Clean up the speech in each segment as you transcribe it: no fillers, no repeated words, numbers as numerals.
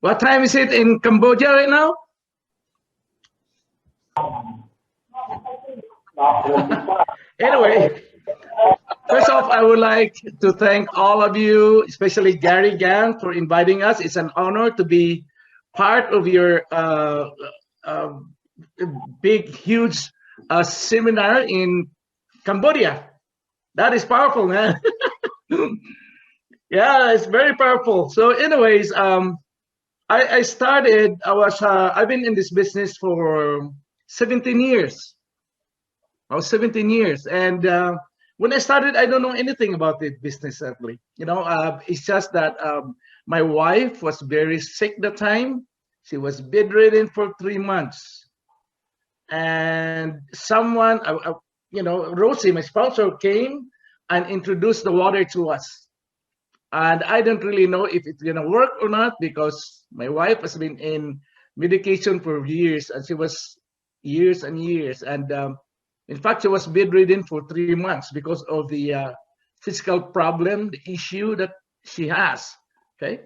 What time is it in Cambodia right now? Anyway, first off, I would like to thank all of you, especially Gary Gang, for inviting us. It's an honor to be part of your uh, big, huge seminar in Cambodia. That is powerful, man. Yeah, it's very powerful. So, anyways, I started. I've been in this business for 17 years. I was 17 years, and when I started, I don't know anything about the business actually. It's just that my wife was very sick that time. She was bedridden for 3 months, and someone, Rosie, my sponsor, came and introduced the water to us. And I don't really know if it's gonna work or not because my wife has been in medication for years, and she was years and years, and in fact, she was bedridden for 3 months because of the physical problem, the issue that she has. Okay,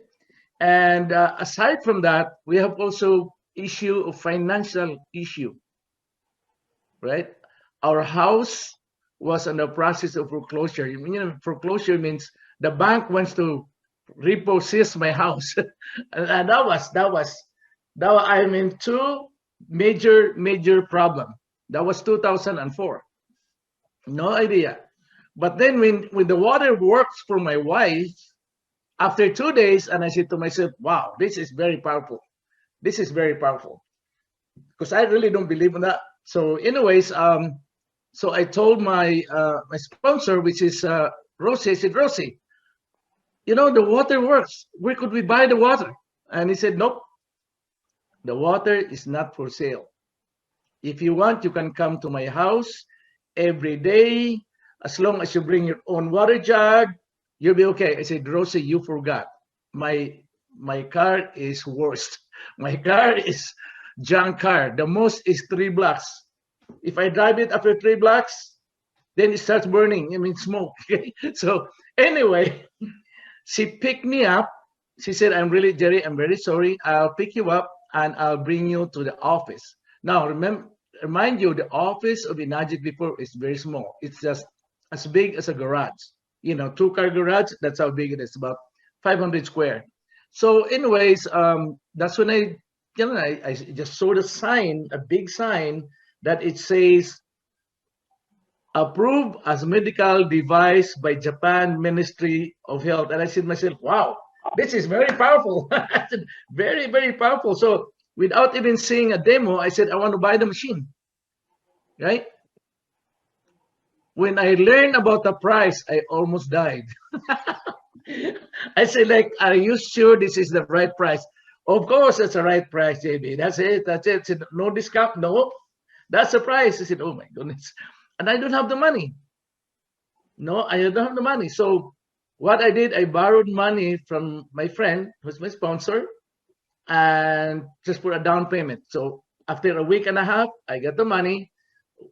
and aside from that, we have also issue of financial issue, right? Our house was in the process of foreclosure. Foreclosure means the bank wants to repossess my house, and that was I'm in two major problem. That was 2004. No idea. But then when the water works for my wife, after 2 days, and I said to myself, wow, this is very powerful. This is very powerful. Because I really don't believe in that. So anyways, so I told my sponsor, which is Rosie, I said, Rosie, the water works. Where could we buy the water? And he said, nope, the water is not for sale. If you want, you can come to my house every day. As long as you bring your own water jug, you'll be okay. I said, Rosie, you forgot. My car is worst. My car is junk car. The most is 3 blocks. If I drive it after 3 blocks, then it starts burning. I mean, smoke. Okay? So anyway, she picked me up. She said, Jerry, I'm very sorry. I'll pick you up and I'll bring you to the office. Now, remind you, the office of Enagic before is very small. It's just as big as a garage. 2-car garage, that's how big it is, about 500 square. So anyways, that's when I just saw the sign, a big sign, that it says, approved as medical device by Japan Ministry of Health. And I said to myself, wow, this is very powerful. Very, very powerful. So without even seeing a demo, I said, I want to buy the machine, right? When I learned about the price, I almost died. I said, are you sure this is the right price? Of course, it's the right price, JB. That's it. I said, no discount. No, that's the price. I said, oh my goodness. And I don't have the money. No, I don't have the money. So what I did, I borrowed money from my friend, who's my sponsor, and just for a down payment. So after a week and a half, I got the money.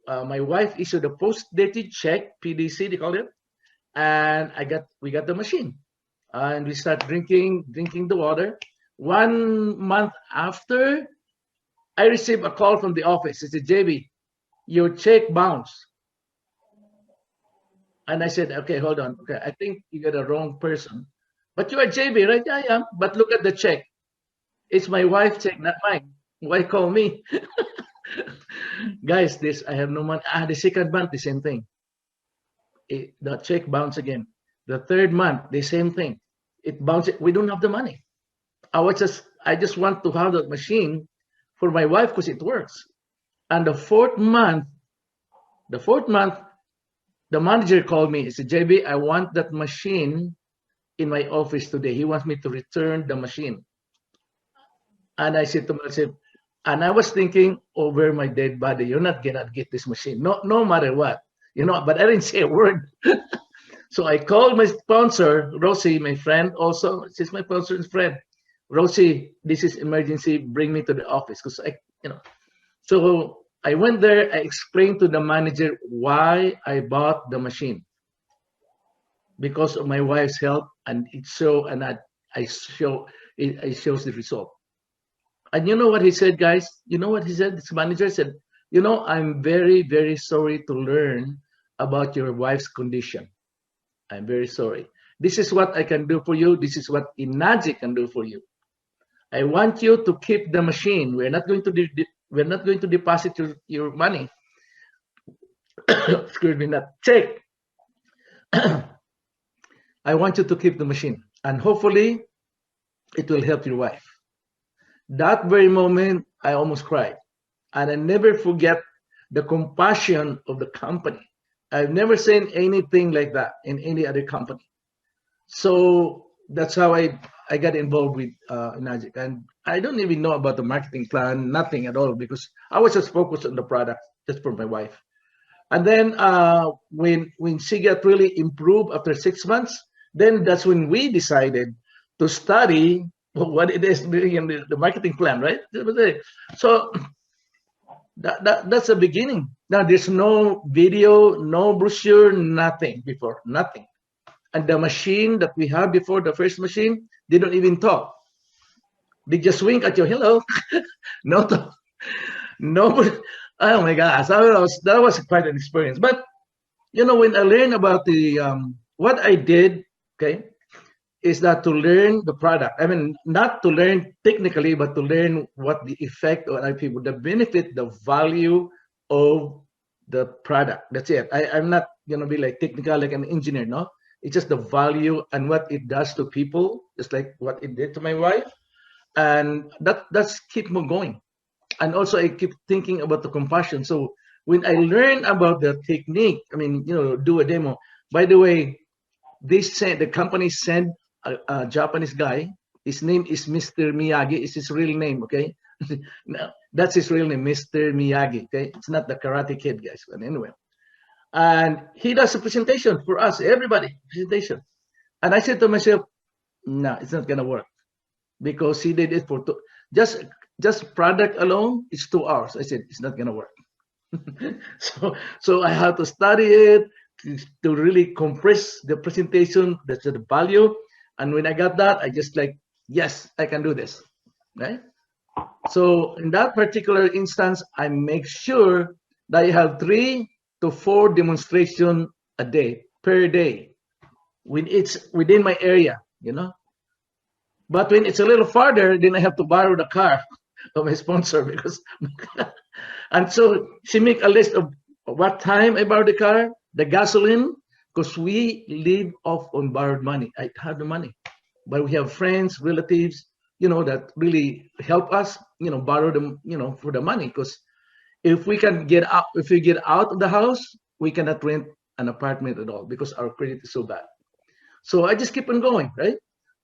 My wife issued a post-dated check, PDC, they call it, and we got the machine, and we start drinking the water. 1 month after, I received a call from the office. It said, JB, your check bounced. And I said, okay, hold on. Okay, I think you got the wrong person. But you are JB, right? Yeah, I am. But look at the check. It's my wife's check, not mine. Why call me? Guys, I have no money. The second month, the same thing. The check bounced again. The third month, the same thing. It bounced. We don't have the money. I just want to have that machine for my wife because it works. And the fourth month, the manager called me. He said, JB, I want that machine in my office today. He wants me to return the machine. And I said to myself, and I was thinking over my dead body, you're not gonna get this machine, no matter what, but I didn't say a word. So I called my sponsor, Rosie, my friend also. She's my sponsor's friend. Rosie, this is emergency, bring me to the office. Because so I went there, I explained to the manager why I bought the machine. Because of my wife's health, and I it shows the result. And you know what he said, guys? You know what he said? This manager said, I'm very, very sorry to learn about your wife's condition. I'm very sorry. This is what I can do for you. This is what Inagic can do for you. I want you to keep the machine. We're not going to deposit your money. Excuse me, not check. I want you to keep the machine, and hopefully it will help your wife. That very moment, I almost cried. And I never forget the compassion of the company. I've never seen anything like that in any other company. So that's how I got involved with Inagic. And I don't even know about the marketing plan, nothing at all, because I was just focused on the product, just for my wife. And then when she got really improved after 6 months, then that's when we decided to study what it is doing in the marketing plan, right? So that's the beginning. Now there's no video, no brochure, nothing before, nothing. And the machine that we have before, the first machine, they don't even talk. They just wink at you, hello. No talk. Nobody. Oh my gosh, that was quite an experience. But when I learned about the what I did, okay, is that to learn the product. I mean, not to learn technically, but to learn what the effect on other people, the benefit, the value of the product. That's it. I'm not gonna be like technical, like an engineer, no. It's just the value and what it does to people, just like what it did to my wife, and that's keep me going. And also, I keep thinking about the compassion. So when I learn about the technique, I mean, do a demo. By the way, the company sent a Japanese guy. His name is Mr. Miyagi. It's his real name, okay? No, that's his real name, Mr. Miyagi, okay? It's not the Karate Kid, guys. But anyway, and he does a presentation for us, everybody, presentation. And I said to myself, no, it's not gonna work, because he did it for just product alone. It's 2 hours. I said it's not gonna work. So I had to study it to really compress the presentation. That's the value. And when I got that, I just like, yes, I can do this, right? So in that particular instance, I make sure that I have 3 to 4 demonstration a day, per day, when it's within my area, But when it's a little farther, then I have to borrow the car of my sponsor, because and so she make a list of what time I borrow the car, the gasoline, because we live off on borrowed money. I have the money, but we have friends, relatives, that really help us, borrow them, for the money. Because if we get out of the house, we cannot rent an apartment at all, because our credit is so bad. So I just keep on going, right?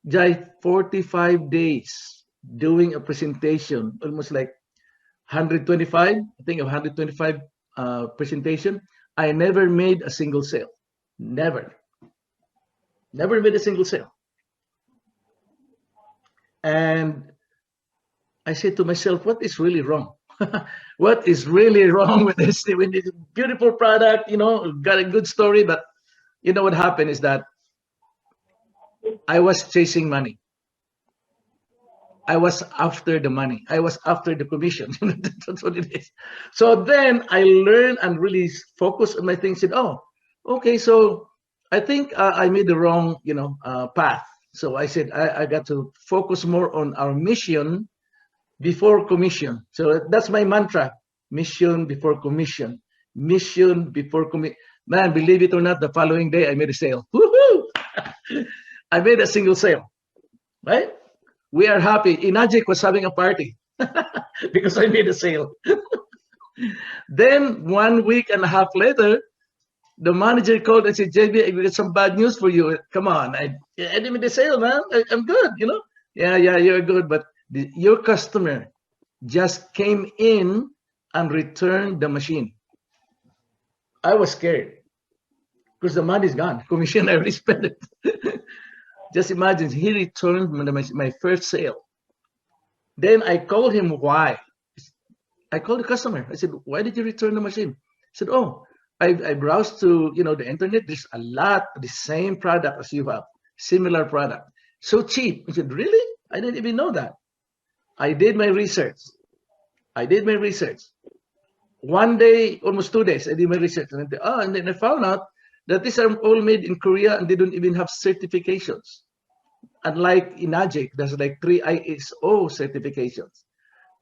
Jai, 45 days doing a presentation, almost like 125, I think 125 presentation. I never made a single sale. Never made a single sale. And I said to myself, what is really wrong? What is really wrong with this? With this beautiful product, got a good story, but what happened is that I was chasing money. I was after the money. I was after the commission. That's what it is. So then I learned and really focused on my things. Said, oh, okay. So I think I made the wrong, path. So I said I got to focus more on our mission before commission. So that's my mantra: mission before commission. Mission before commission. Man, believe it or not, the following day I made a sale. Woohoo! I made a single sale, right? We are happy. Inagic was having a party because I made a sale. Then 1.5 weeks later, the manager called and said, JB, I got some bad news for you. Come on, I didn't make the sale, man. I'm good, Yeah, you're good, but your customer just came in and returned the machine. I was scared because the money's gone. Commission, I already spent it. Just imagine, he returned my first sale. Then I called him, why? I called the customer. I said, why did you return the machine? He said, oh, I browsed to the internet. There's a lot of the same product as you have, similar product. So cheap. I said, really? I didn't even know that. I did my research. I did my research. One day, almost 2 days, I did my research. And then I found out that these are all made in Korea and they don't even have certifications. Unlike in Ajik, there's like 3 ISO certifications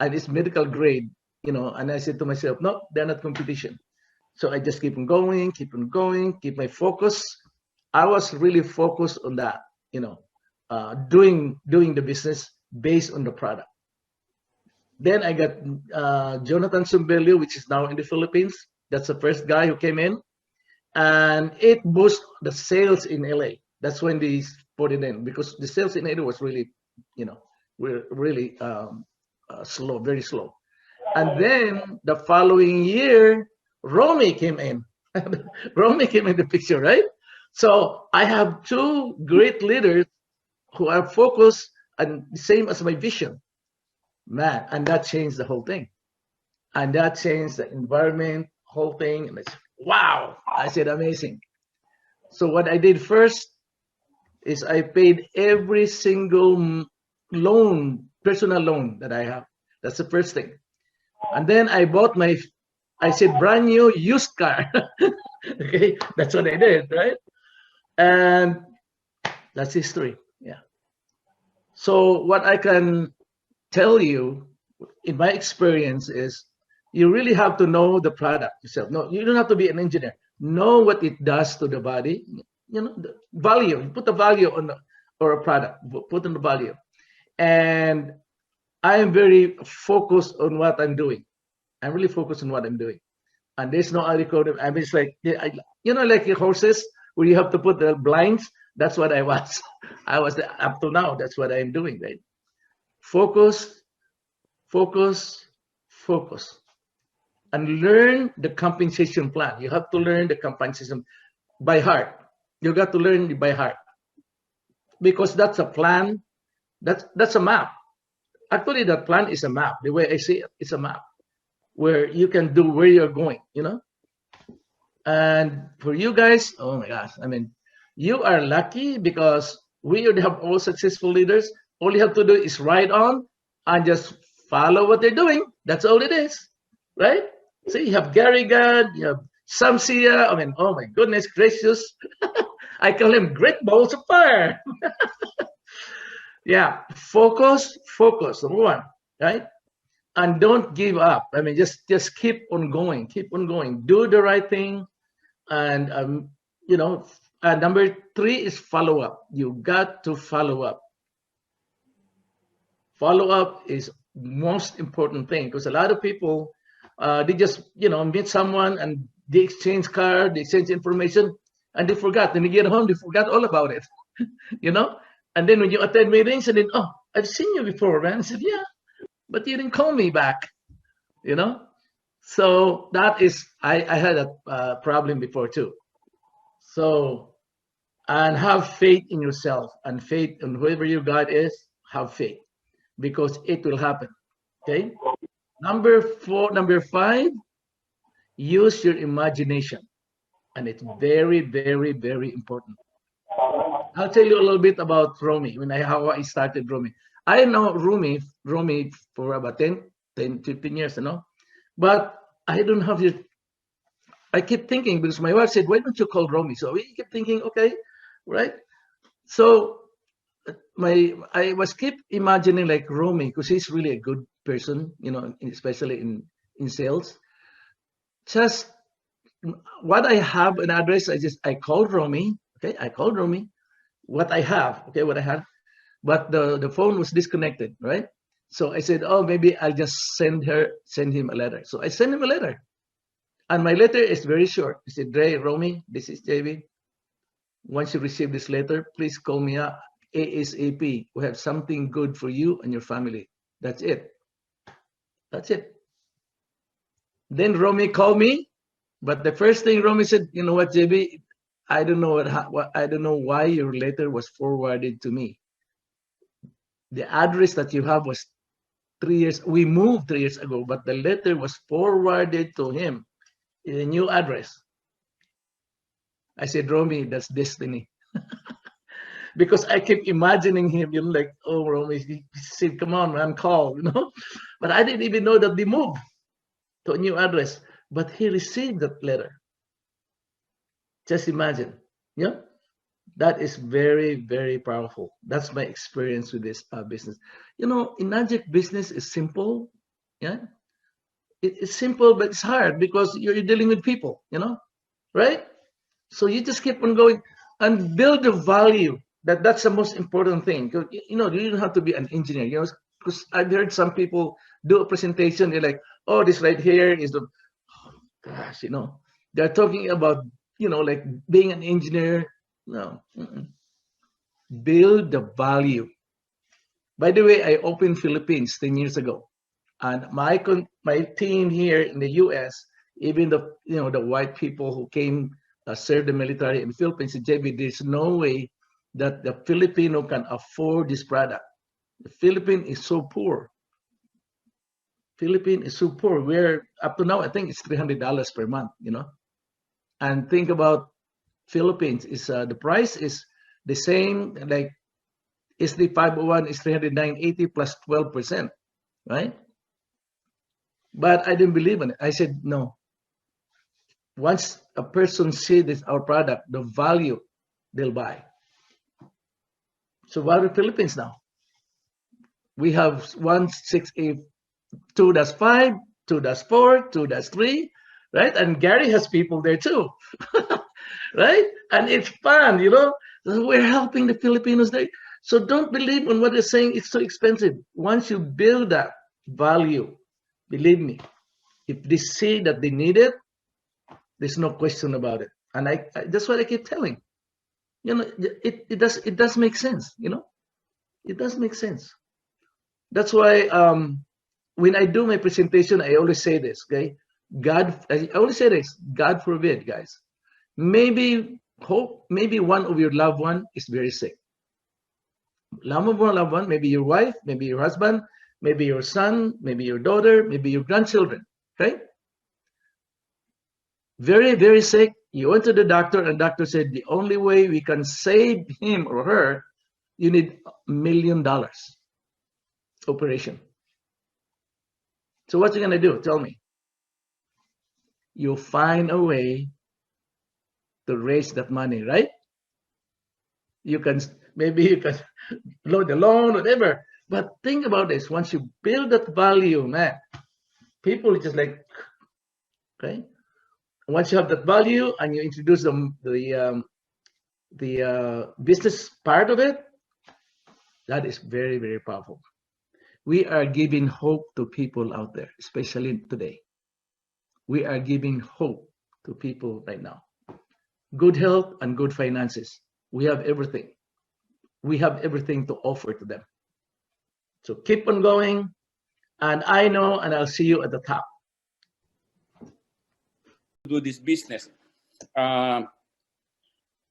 and it's medical grade, and I said to myself, no, they're not competition. So I just keep on going, keep my focus. I was really focused on that, doing the business based on the product. Then I got Jonathan Sumbelio, which is now in the Philippines. That's the first guy who came in, and it boosted the sales in LA. That's when they put it in, because the sales in LA was really, really slow, very slow. And then the following year, Romy came in. Romy came in the picture, right? So I have two great leaders who are focused and the same as my vision, man. And that changed the whole thing. And that changed the environment, whole thing. And it's, wow, I said, amazing. So what I did first is I paid every single loan, personal loan that I have. That's the first thing. And then I bought I said, brand new used car. Okay, that's what I did, right? And that's history. Yeah. So what I can tell you in my experience is you really have to know the product yourself. No, you don't have to be an engineer. Know what it does to the body. The value. You put the value on or a product. Put on the value. And I am very focused on what I'm doing. I'm really focused on what I'm doing. And there's no other code. I mean, it's like, like your horses where you have to put the blinds. That's what I was. I was up to now. That's what I'm doing, right? Focus, focus, focus. And learn the compensation plan. You have to learn the compensation by heart. You got to learn it by heart. Because that's a plan. That's a map. Actually, that plan is a map. The way I see it, it's a map where you can do where you're going, And for you guys, oh my gosh, I mean, you are lucky because we would have all successful leaders. All you have to do is ride on and just follow what they're doing. That's all it is, right? So you have Gary Gad, you have Sam Sia. I mean, oh my goodness gracious. I call him great balls of fire. Yeah, focus, number one, right? And don't give up. I mean, just keep on going, do the right thing. And number 3 is follow up. You got to follow up. Follow up is most important thing, because a lot of people they just meet someone and they exchange card, they exchange information, and they forgot. When you get home, they forgot all about it. And then when you attend meetings, and then, oh, I've seen you before, man. I said, yeah, but you didn't call me back. So that is, I had a problem before too. So, and have faith in yourself and faith in whoever your God is. Have faith, because it will happen. Okay. Number 5, use your imagination, and it's very, very, very important. I'll tell you a little bit about Romy, how I started Romy. I know Romy for about 10, 15 years, but I don't have it. I keep thinking, because my wife said, why don't you call Romy? So we kept thinking, okay, right? So I was keep imagining like Romy, because he's really a good person, especially in sales. Just what I have an address, I called Romy. Okay, I called Romy. What I have, but the phone was disconnected, right? So I said, oh, maybe I'll just send him a letter. So I sent him a letter, and my letter is very short. I said, Romy, this is JB. Once you receive this letter, please call me up ASAP. We have something good for you and your family. That's it. Then Romy called me, but the first thing Romy said, you know what, JB, I don't know why your letter was forwarded to me. The address that you have was 3 years. We moved 3 years ago, but the letter was forwarded to him in a new address. I said, Romy, that's destiny. because I keep imagining him, like, oh, Romy, he said, come on, man, call, But I didn't even know that they moved to a new address. But he received that letter. Just imagine, yeah. That is very, very powerful. That's my experience with this business. In Najik, business is simple, yeah. It's simple, but it's hard because you're dealing with people, right? So you just keep on going and build the value. That's the most important thing. You don't have to be an engineer. Because I've heard some people do a presentation. They're like, "Oh, this right here is the," gosh, they're talking about, like being an engineer. No, build the value. By the way, I opened Philippines 10 years ago, and my team here in the U.S., even the white people who came serve the military in the Philippines, said, JB, there's no way that the Filipino can afford this product. The Philippine is so poor. Philippine is so poor. We're up to now, I think it's $300 per month. And think about Philippines is the price is the same, like SD 501 is 309.80 plus 12%, right? But I didn't believe in it. I said no. Once a person sees this our product, the value, they'll buy. So what are the Philippines now? We have 168, 2-5, 2-4, 2-3, right? And Gary has people there too, right? And it's fun, We're helping the Filipinos there. So don't believe on what they're saying. It's so expensive. Once you build that value, believe me, if they see that they need it, there's no question about it. And that's what I keep telling. It does make sense. It does make sense. That's why when I do my presentation, I always say this. Okay, I always say this. God forbid, guys. Maybe one of your loved one is very sick. Loved one, maybe your wife, maybe your husband, maybe your son, maybe your daughter, maybe your grandchildren. Okay, very, very sick. You went to the doctor, and doctor said the only way we can save him or her, you need $1 million operation. So what you gonna do? Tell me. You find a way to raise that money, right? Maybe you can load the loan, whatever. But think about this. Once you build that value, man, people just like, okay. Once you have that value and you introduce the business part of it, that is very, very powerful. We are giving hope to people out there, especially today. We are giving hope to people right now. Good health and good finances. We have everything. We have everything to offer to them. So keep on going. And I know, and I'll see you at the top. Do this business.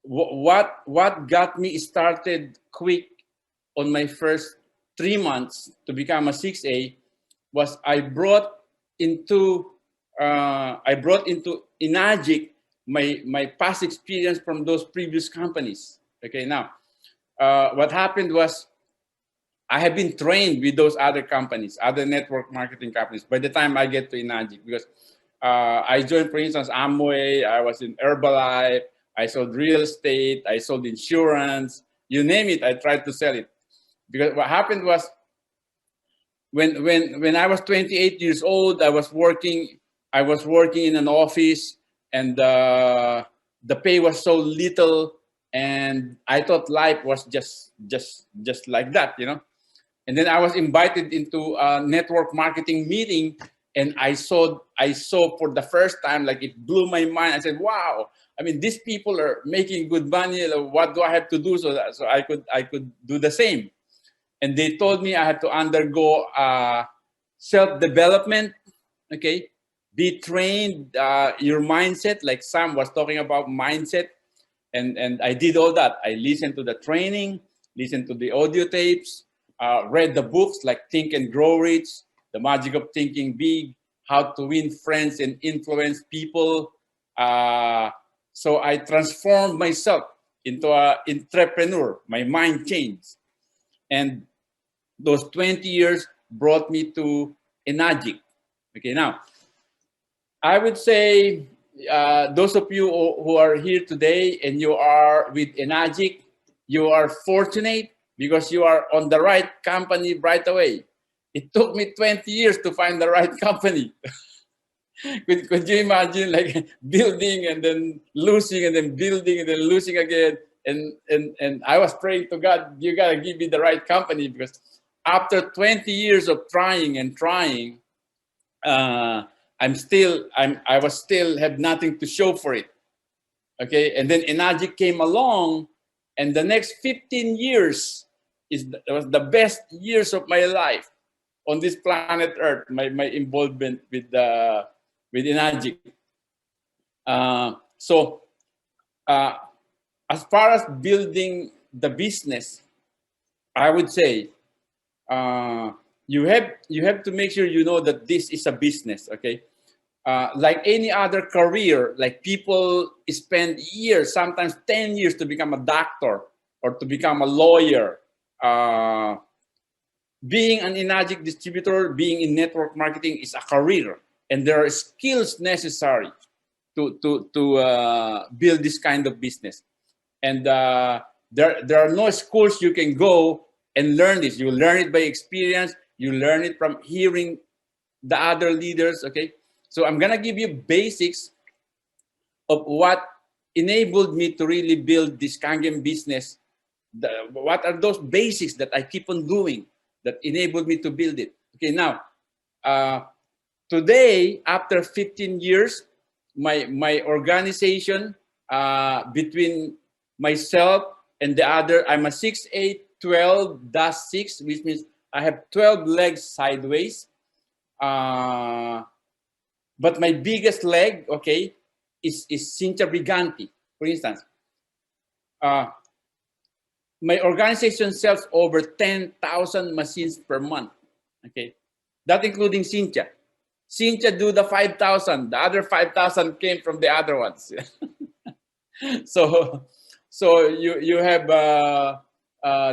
What got me started quick on my first 3 months to become a 6A was I brought into Inagic my past experience from those previous companies. Okay, now what happened was I have been trained with those other companies, other network marketing companies. By the time I get to Inagic, because I joined, for instance, Amway. I was in Herbalife. I sold real estate. I sold insurance. You name it, I tried to sell it. Because what happened was, when I was 28 years old, I was working in an office, and the pay was so little, and I thought life was just like that, And then I was invited into a network marketing meeting, and I saw for the first time, like, it blew my mind. I said, wow, I mean, these people are making good money. What do I have to do so I could do the same? And they told me I had to undergo self-development, okay? Be trained, your mindset, like Sam was talking about mindset. And I did all that. I listened to the training, listened to the audio tapes, read the books like Think and Grow Rich, The Magic of Thinking Big, How to Win Friends and Influence People. So I transformed myself. into a entrepreneur. My mind changed. And those 20 years brought me to Enagic. Okay, now, I would say those of you who are here today and you are with Enagic, you are fortunate because you are on the right company right away. It took me 20 years to find the right company. Could you imagine, like, building and then losing and then building and then losing again? And I was praying to God, you gotta give me the right company, because after 20 years of trying and trying, I was still have nothing to show for it. Okay, and then Enagic came along, and the next 15 years was the best years of my life on this planet Earth. My involvement with Enagic. So as far as building the business, I would say you have to make sure you know that this is a business. Okay, like any other career, like people spend years, sometimes 10 years, to become a doctor or to become a lawyer. Being an Enagic distributor, being in network marketing is a career, and there are skills necessary to build this kind of business. And there are no schools you can go and learn this. You learn it by experience. You learn it from hearing the other leaders. Okay, so I'm gonna give you basics of what enabled me to really build this Kangen business. What are those basics that I keep on doing that enabled me to build it? Okay, now today, after 15 years, my organization, between myself and the other, I'm a 6'8", 12-6, which means I have 12 legs sideways. But my biggest leg, okay, is Cincha Briganti, for instance. My organization sells over 10,000 machines per month. Okay, that including Cincha. Cincha do the 5,000. The other 5,000 came from the other ones. So you have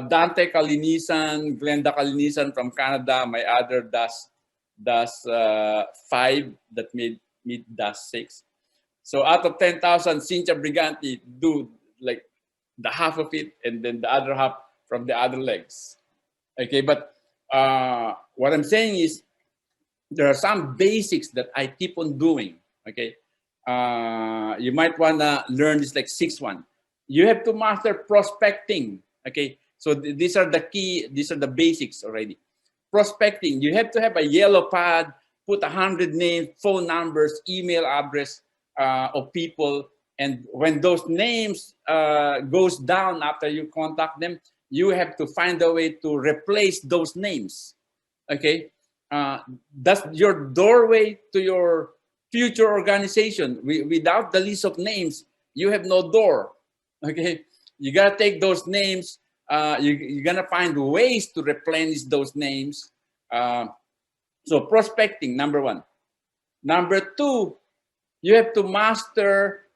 Dante Kalinisan, Glenda Kalinisan from Canada. My other does 5 that made does 6. So out of 10,000, Cincha Briganti do like the half of it, and then the other half from the other legs. Okay, but what I'm saying is there are some basics that I keep on doing. Okay, you might wanna learn this, like 6-1. You have to master prospecting. Okay, so these are the key. These are the basics already. Prospecting. You have to have a yellow pad. Put 100 names, phone numbers, email address of people. And when those names goes down after you contact them, you have to find a way to replace those names. Okay, that's your doorway to your future organization. Without the list of names, you have no door. Okay, you gotta take those names. You're gonna find ways to replenish those names. So prospecting, number 1. Number 2, you have to master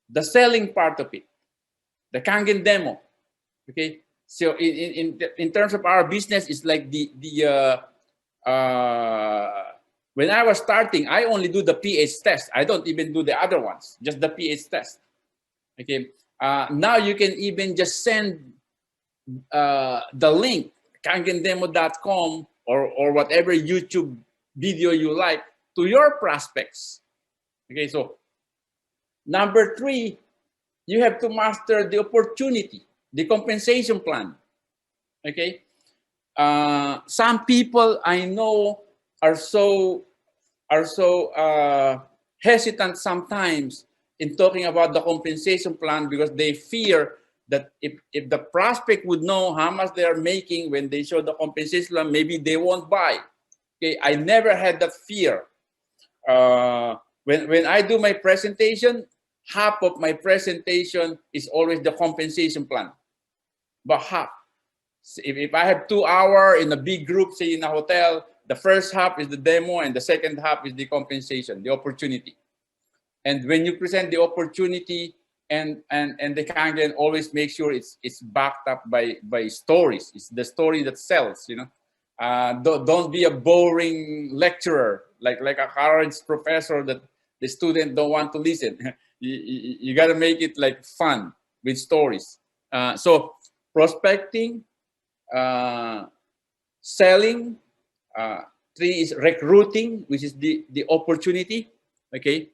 the selling part of it, the Kangen demo. Okay, so in terms of our business, it's like when I was starting, I only do the pH test. I don't even do the other ones, just the pH test. Okay, now you can even just send the link, kangendemo.com or whatever YouTube video you like, to your prospects. Okay, so number 3, you have to master the opportunity, the compensation plan. Okay, some people I know are so hesitant sometimes in talking about the compensation plan, because they fear that if the prospect would know how much they are making when they show the compensation plan, maybe they won't buy. Okay, I never had that fear. When I do my presentation, half of my presentation is always the compensation plan, but half. If I have 2 hours in a big group, say in a hotel, the first half is the demo and the second half is the compensation, the opportunity. And when you present the opportunity, and the Kangen always make sure it's backed up by stories. It's the story that sells, you know. Don't be a boring lecturer like a college professor that the student don't want to listen. You got to make it like fun with stories. So prospecting, uh, selling, uh, three is recruiting, which is the opportunity. Okay.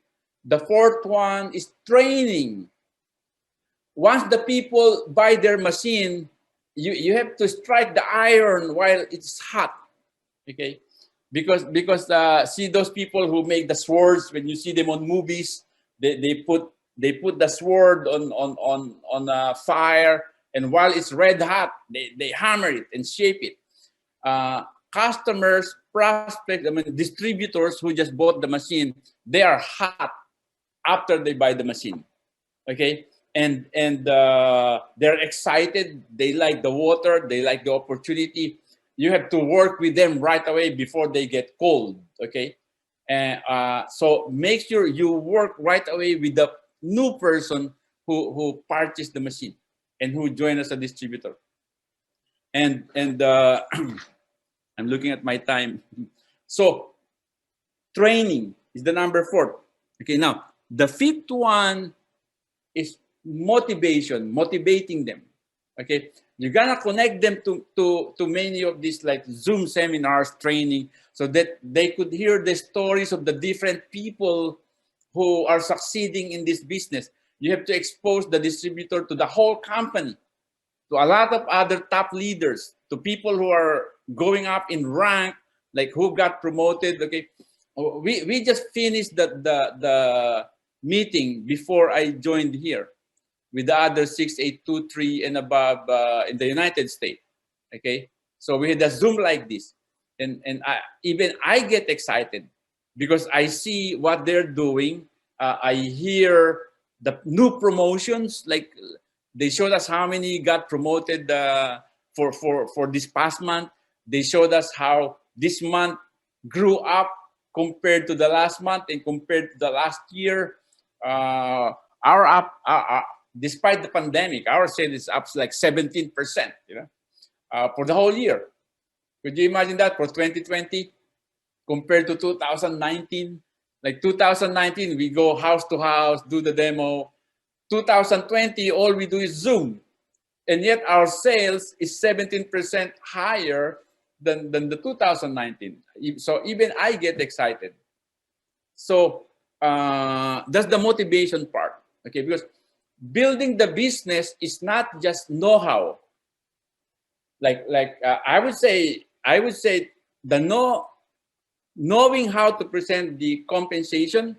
The fourth one is training. Once the people buy their machine, you have to strike the iron while it's hot. Okay. Because see those people who make the swords, when you see them on movies, they put the sword on fire, and while it's red hot, they hammer it and shape it. Customers, prospects, I mean distributors who just bought the machine, they are hot after they buy the machine. Okay, and they're excited. They like the water. They like the opportunity. You have to work with them right away before they get cold. Okay, and so make sure you work right away with the new person who purchased the machine and who joined as a distributor. And I'm looking at my time. So training is the number four. Okay, now the fifth one is motivation, motivating them. Okay, you're gonna connect them to many of these like Zoom seminars, training, so that they could hear the stories of the different people who are succeeding in this business. You have to expose the distributor to the whole company, to a lot of other top leaders, to people who are going up in rank, like who got promoted. Okay, we just finished the meeting before I joined here with the other 6823 and above in the United States. Okay, so we had a Zoom like this, and even I get excited because I see what they're doing. I hear the new promotions. Like they showed us how many got promoted for this past month. They showed us how this month grew up compared to the last month and compared to the last year. Our up, despite the pandemic, our sales is up like 17%. You know, for the whole year. Could you imagine that for 2020 compared to 2019? Like 2019, we go house to house, do the demo. 2020, all we do is Zoom, and yet our sales is 17% higher than the 2019. So even I get excited. So that's the motivation part. Okay, because building the business is not just know-how. I would say the knowing how to present the compensation,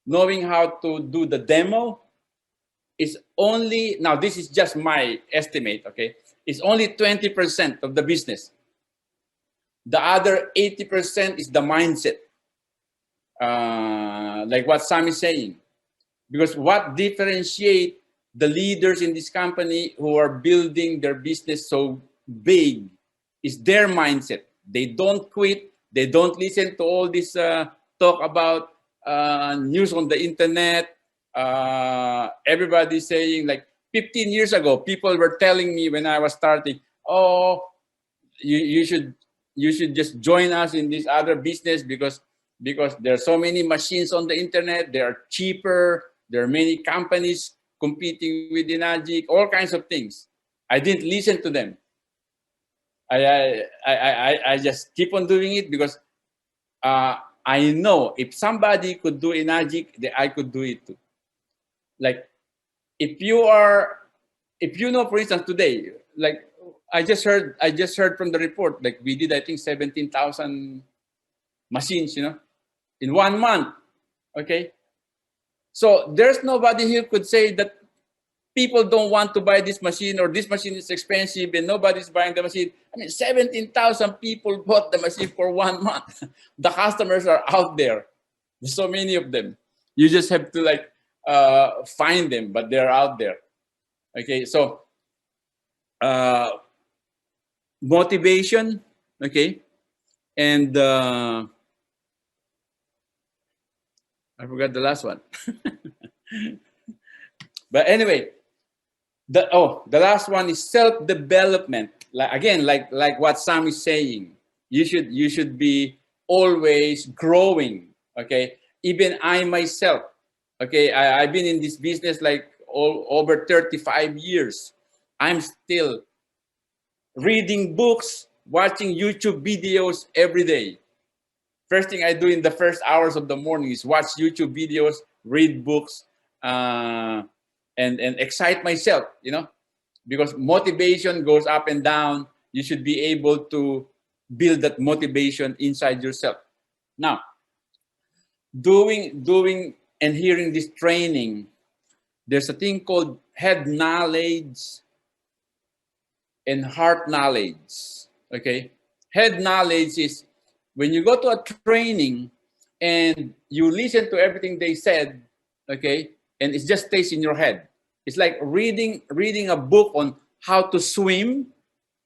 knowing how to do the demo is only, now this is just my estimate, okay? It's only 20% of the business. The other 80% is the mindset. Like what Sam is saying. Because what differentiate the leaders in this company who are building their business so big is their mindset. They don't quit. They don't listen to all this talk about news on the internet. Everybody saying like 15 years ago, people were telling me when I was starting, oh, you should just join us in this other business because there are so many machines on the internet. They are cheaper. There are many companies competing with Inagic, all kinds of things. I didn't listen to them. I just keep on doing it because I know if somebody could do Inagic, I could do it too. Like if you know, for instance, today, like I just heard from the report, like we did, I think 17,000 machines, in 1 month. Okay. So there's nobody here could say that people don't want to buy this machine or this machine is expensive and nobody's buying the machine. I mean, 17,000 people bought the machine for 1 month. The customers are out there. There's so many of them. You just have to find them, but they're out there. Okay, so motivation, okay, and I forgot the last one. But anyway, the last one is self-development. Like what Sam is saying, you should be always growing. Okay, even I myself, okay, I've been in this business like over 35 years. I'm still reading books, watching YouTube videos every day. First thing I do in the first hours of the morning is watch YouTube videos, read books, and excite myself, you know, because motivation goes up and down. You should be able to build that motivation inside yourself. Now, doing and hearing this training, there's a thing called head knowledge and heart knowledge. Okay, head knowledge is when you go to a training and you listen to everything they said, okay, and it just stays in your head. It's like reading a book on how to swim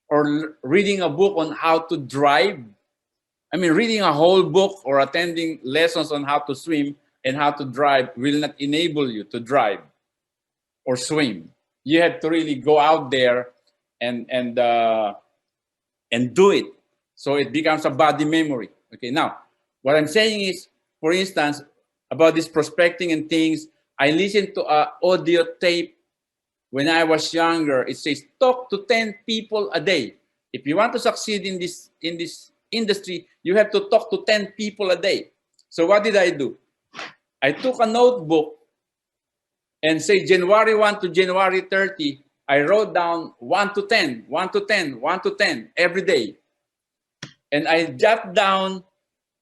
or reading a book on how to drive. I mean, reading a whole book or attending lessons on how to swim and how to drive will not enable you to drive or swim. You have to really go out there and do it, so it becomes a body memory. Okay, now what I'm saying is, for instance, about this prospecting and things, I listened to an audio tape when I was younger. It says talk to 10 people a day. If you want to succeed in this industry, you have to talk to 10 people a day. So what did I do? I took a notebook and say January 1 to January 30, I wrote down 1 to 10, 1 to 10, 1 to 10 every day. And I jot down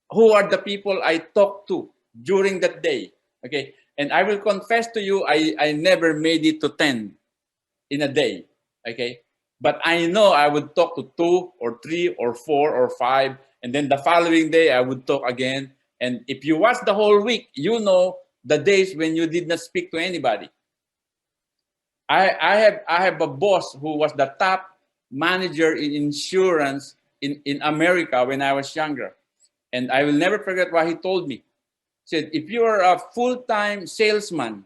who are the people I talk to during that day. Okay. And I will confess to you, I never made it to 10 in a day. Okay. But I know I would talk to 2 or 3 or 4 or 5. And then the following day, I would talk again. And if you watch the whole week, you know the days when you did not speak to anybody. I have a boss who was the top manager in insurance in America when I was younger. And I will never forget what he told me. He said, if you are a full-time salesman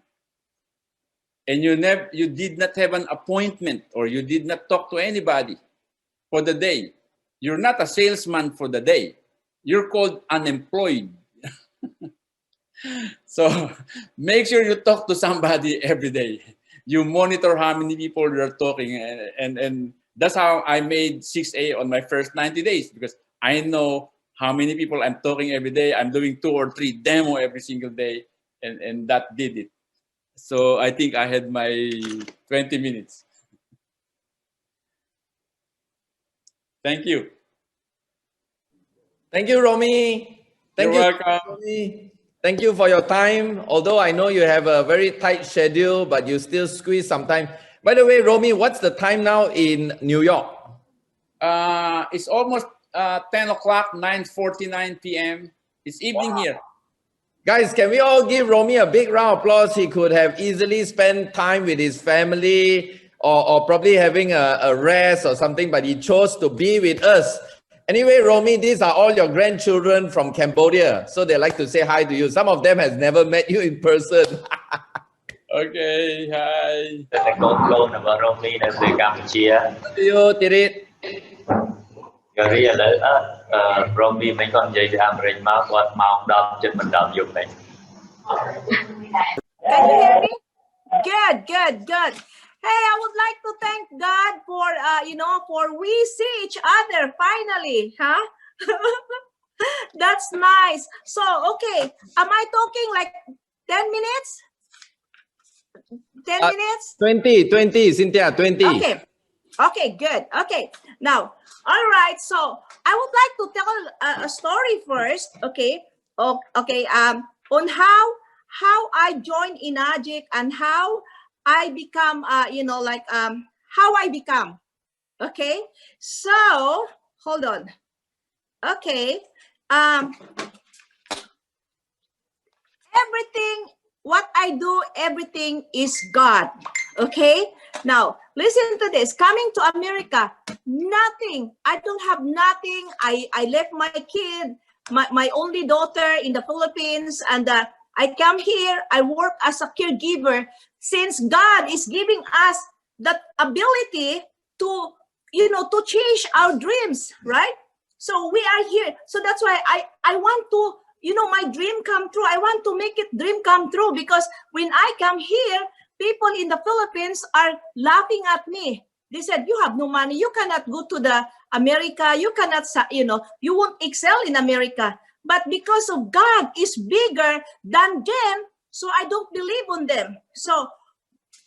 and you did not have an appointment or you did not talk to anybody for the day, you're not a salesman for the day. You're called unemployed. So make sure you talk to somebody every day. You monitor how many people you're talking, and that's how I made 6A on my first 90 days, because I know how many people I'm talking every day. I'm doing 2 or 3 demo every single day, and that did it. So I think I had my 20 minutes. Thank you. Thank you, Romy. Thank You're you, welcome. Romy. Thank you for your time. Although I know you have a very tight schedule, but you still squeeze some time. By the way, Romy, what's the time now in New York? It's almost 10 o'clock, 9:49 p.m. It's evening here. Guys, can we all give Romy a big round of applause? He could have easily spent time with his family or probably having a rest or something, but he chose to be with us. Anyway, Romy, these are all your grandchildren from Cambodia. So they like to say hi to you. Some of them has never met you in person. Okay, hi. Romy đến từ Campuchia. You did it. Rồi là Romy mấy con dây từ America mau đâm trên mình đâm dùng này. Can you hear me? Good. Hey, I would like to thank God for, for we see each other finally, huh? That's nice. So, okay, am I talking like 10 minutes? 10 minutes? 20, Cynthia, 20. Okay, good. Okay, now, all right. So, I would like to tell a story first, okay? On how I joined in AGIC and how I become, how I become. Okay, so hold on. Okay, everything what I do, everything is God. Okay, now listen to this. Coming to America, nothing. I don't have nothing. I left my kid, my only daughter in the Philippines, and I come here, I work as a caregiver, since God is giving us that ability to, to change our dreams, right? So we are here. So that's why I want to, my dream come true. I want to make it dream come true, because when I come here, people in the Philippines are laughing at me. They said, you have no money. You cannot go to the America. You cannot, you won't excel in America. But because of God is bigger than them, so I don't believe on them. So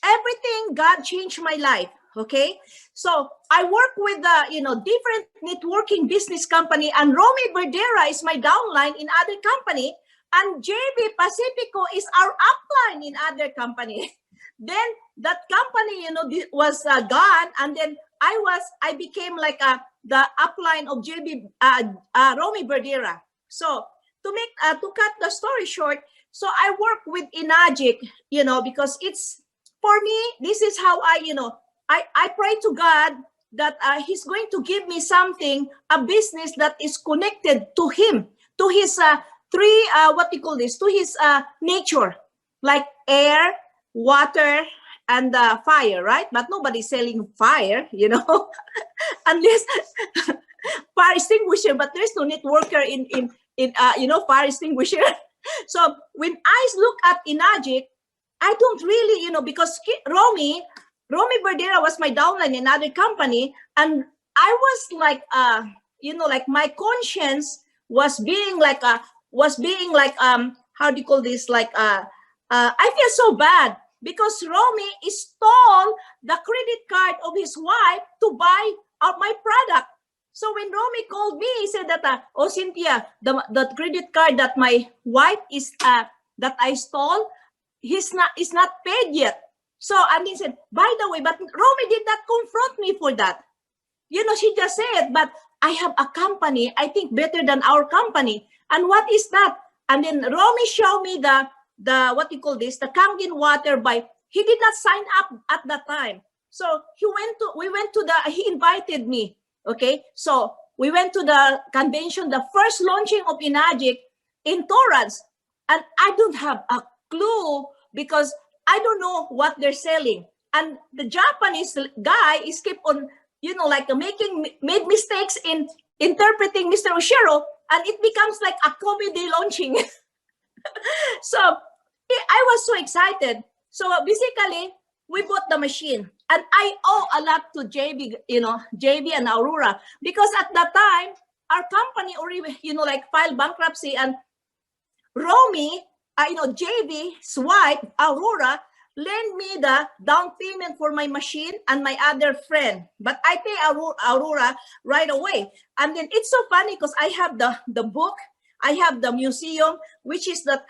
everything, God changed my life. Okay, so I work with different networking business company, and Romy Verdera is my downline in other company, and JB Pacifico is our upline in other company. Then that company, was gone, and then I became like the upline of JB Romy Verdera. So to cut the story short, so I work with Inagic, because it's, for me, this is how I pray to God that He's going to give me something, a business that is connected to Him, to His to His nature, like air, water, and fire, right? But nobody's selling fire, unless fire extinguisher. But there's no networker in fire extinguisher. So when I look at Inagic, I don't really, because Romy Verdera was my downline in another company, and I was like, like my conscience was being like, how do you call this? Like, I feel so bad because Romy stole the credit card of his wife to buy my product. So when Romy called me, he said that, oh, Cynthia, the credit card that my wife is, that I stole, is not paid yet. So, and he said, by the way, but Romy did not confront me for that. She just said, but I have a company, I think better than our company. And what is that? And then Romy showed me the what you call this, the Kangen water by, he did not sign up at that time. So he invited me. Okay. So we went to the convention, the first launching of Inagic in Torrance. And I don't have a clue because I don't know what they're selling. And the Japanese guy is keep on, made mistakes in interpreting Mr. Oshiro, and it becomes like a comedy launching. So I was so excited. So basically, we bought the machine, and I owe a lot to JB and Aurora, because at that time, our company already, filed bankruptcy, and Romy, JB's wife, Aurora, lend me the down payment for my machine and my other friend. But I pay Aurora right away. And then it's so funny because I have the book, I have the museum, which is that,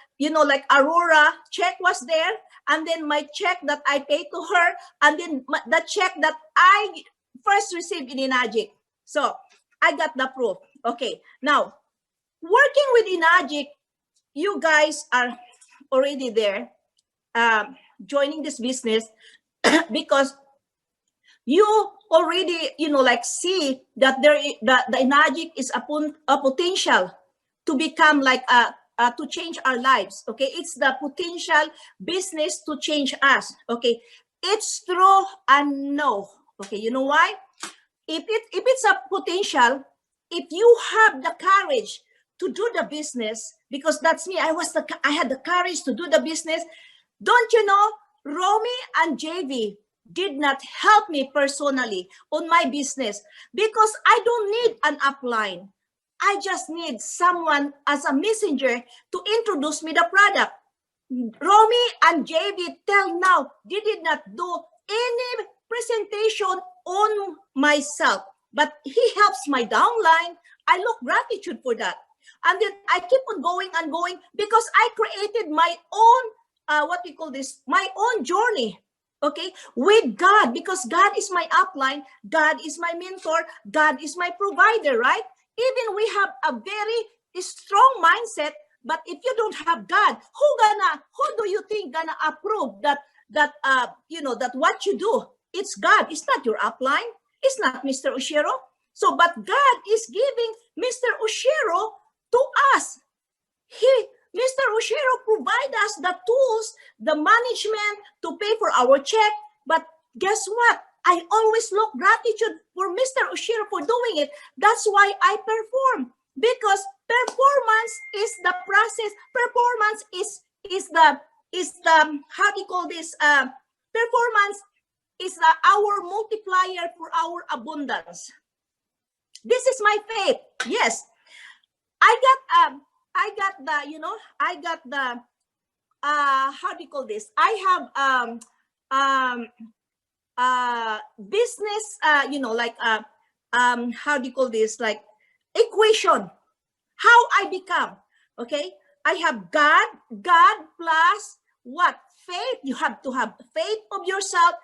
Aurora check was there. And then my check that I paid to her. And then the check that I first received in Inagic. So I got the proof. Okay. Now, working with Inagic, you guys are already there, joining this business because you already, see that the Inagic is a potential to become like to change our lives. Okay, it's the potential business to change us. Okay, it's true and no. Okay, you know why? If it's a potential, if you have the courage to do the business, because that's me, I had the courage to do the business. Don't you know, Romy and JV did not help me personally on my business because I don't need an upline. I just need someone as a messenger to introduce me the product. Romy and JV till now, they did not do any presentation on myself, but he helps my downline. I look gratitude for that. And then I keep on going and going because I created my own, my own journey, okay, with God, because God is my upline, God is my mentor, God is my provider, right? Even we have a very strong mindset, but if you don't have God, who do you think gonna approve that what you do? It's God, it's not your upline, it's not Mr. Oshiro. So, but God is giving Mr. Oshiro to us. Mr. Oshiro provide the tools, the management to pay for our check. But guess what? I always look gratitude for Mr. Oshiro for doing it. That's why I perform, because performance is the process. Performance is the how do you call this? Performance is our multiplier for our abundance. This is my faith. Yes, I got the, you know, I got the how do you call this? I have business, you know, like how do you call this? Like equation. How I become. Okay, I have God plus what? Faith. You have to have faith of yourself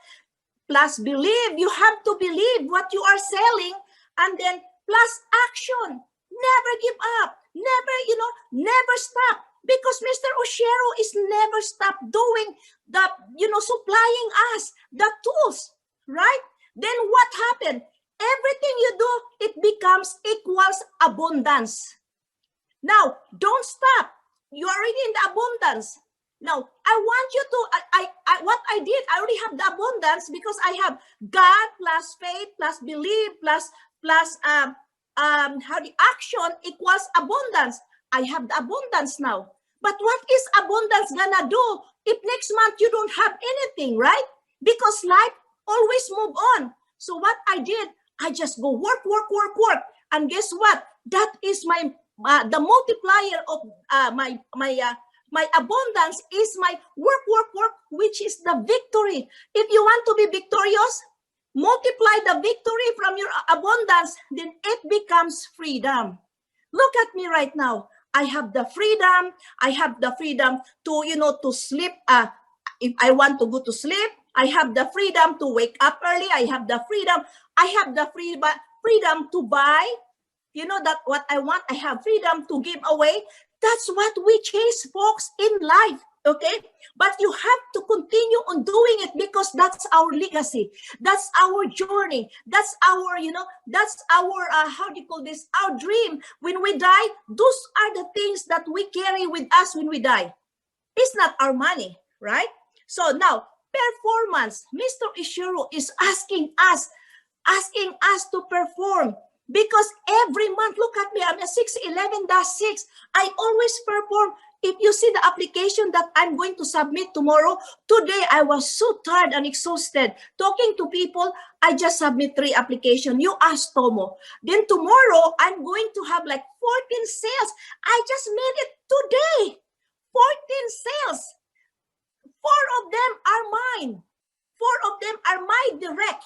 plus believe. You have to believe what you are selling, and then plus action. Never give up. Never, you know, never stop. Because Mr. Oshiro is never stop doing the, you know, supplying us the tools, right? Then what happened? Everything you do, it becomes equals abundance. Now, don't stop. You are already in the abundance. Now, I want you to, what I did, I already have the abundance because I have God plus faith plus belief plus how the action equals abundance. I have the abundance now. But what is abundance gonna do if next month you don't have anything, right? Because life always move on. So what I did, I just go work. And guess what? That is my the multiplier of my abundance is my work, which is the victory. If you want to be victorious, multiply the victory from your abundance, then it becomes freedom. Look at me right now. I have the freedom. I have the freedom to, you know, to sleep. If I want to go to sleep, I have the freedom to wake up early. I have the freedom. I have the freedom to buy. You know that what I want, I have freedom to give away. That's what we chase, folks, in life. Okay, but you have to continue on doing it because that's our legacy. That's our journey. That's our, you know, that's our, how do you call this? Our dream. When we die, those are the things that we carry with us when we die. It's not our money, right? So now, performance. Mr. Ishiro is asking us to perform. Because every month, look at me, I'm a 611-6. I always perform. If you see the application that I'm going to submit tomorrow, today I was so tired and exhausted. Talking to people, I just submit 3 applications. You ask Tomo. Then tomorrow, I'm going to have like 14 sales. I just made it today. 14 sales. 4 of them are mine. 4 of them are my direct.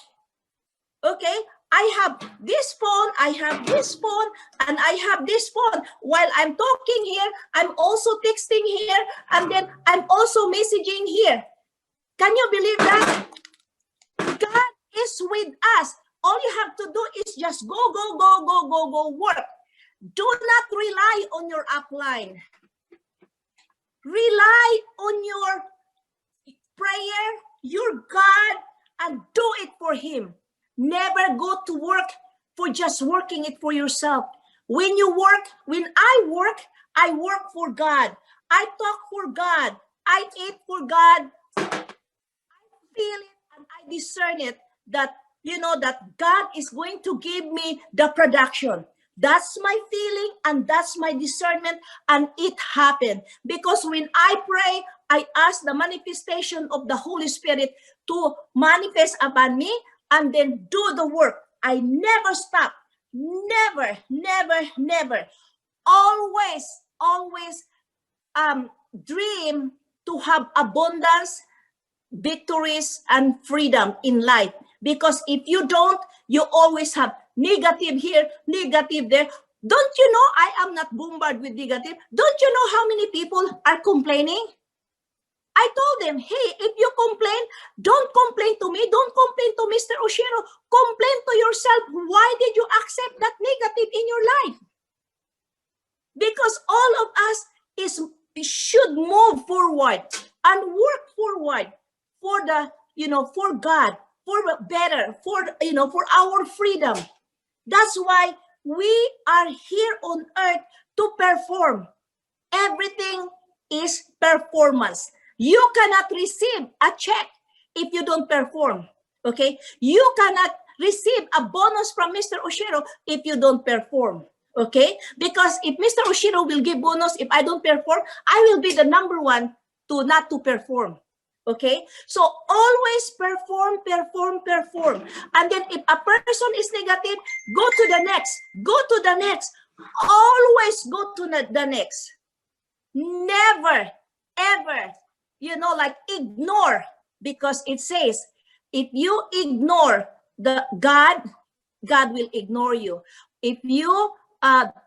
Okay? I have this phone, I have this phone, and I have this phone. While I'm talking here, I'm also texting here, and then I'm also messaging here. Can you believe that? God is with us. All you have to do is just go work. Do not rely on your upline. Rely on your prayer, your God, and do it for Him. Never go to work for just working it for yourself. When you work, when I work for God. I talk for God. I eat for God. I feel it and I discern it that, you know, that God is going to give me the production. That's my feeling and that's my discernment, and it happened. Because when I pray, I ask the manifestation of the Holy Spirit to manifest upon me, and then do the work. I never stop. Never. Always dream to have abundance, victories, and freedom in life. Because if you don't, you always have negative here, negative there. Don't you know I am not bombarded with negative? Don't you know how many people are complaining? I told them, hey, if you complain, don't complain to me. Don't complain to Mr. Oshiro. Complain to yourself. Why did you accept that negative in your life? Because all of us should move forward and work forward for the, you know, for God, for better, for, you know, for our freedom. That's why we are here on earth to perform. Everything is performance. You cannot receive a check if you don't perform. Okay? You cannot receive a bonus from Mr. Oshiro if you don't perform. Okay? Because if Mr. Oshiro will give bonus if I don't perform, I will be the number one to not to perform. Okay? So always perform, perform, perform. And then if a person is negative, go to the next. Go to the next. Always go to the next. Never, ever, like ignore, because it says, if you ignore God will ignore you. If you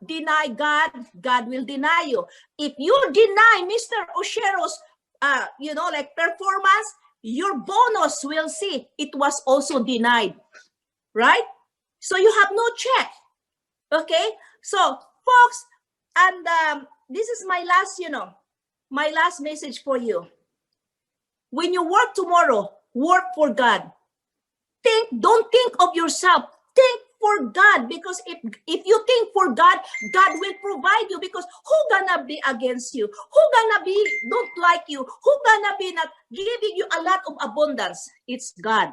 deny God, God will deny you. If you deny Mr. Oshiro's, like performance, your bonus will see it was also denied, right? So you have no check. Okay, so folks, and this is my last message for you. When you work tomorrow, work for God. Don't think of yourself. Think for God, because if you think for God, God will provide you, because who gonna be against you? Who gonna be don't like you? Who gonna be not giving you a lot of abundance? It's God.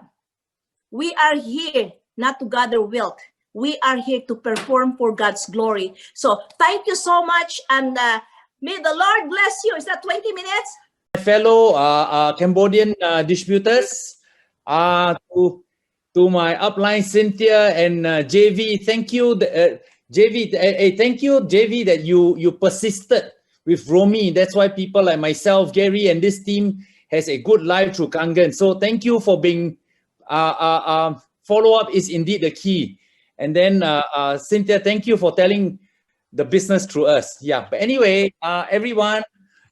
We are here not to gather wealth. We are here to perform for God's glory. So thank you so much, and may the Lord bless you. Is that 20 minutes? Fellow Cambodian distributors, to my upline Cynthia and JV, thank you, JV. Thank you, JV, that you persisted with Romy. That's why people like myself, Gary, and this team has a good life through Kangen. So thank you for being follow up is indeed the key. And then Cynthia, thank you for telling the business through us. Yeah. But anyway, everyone,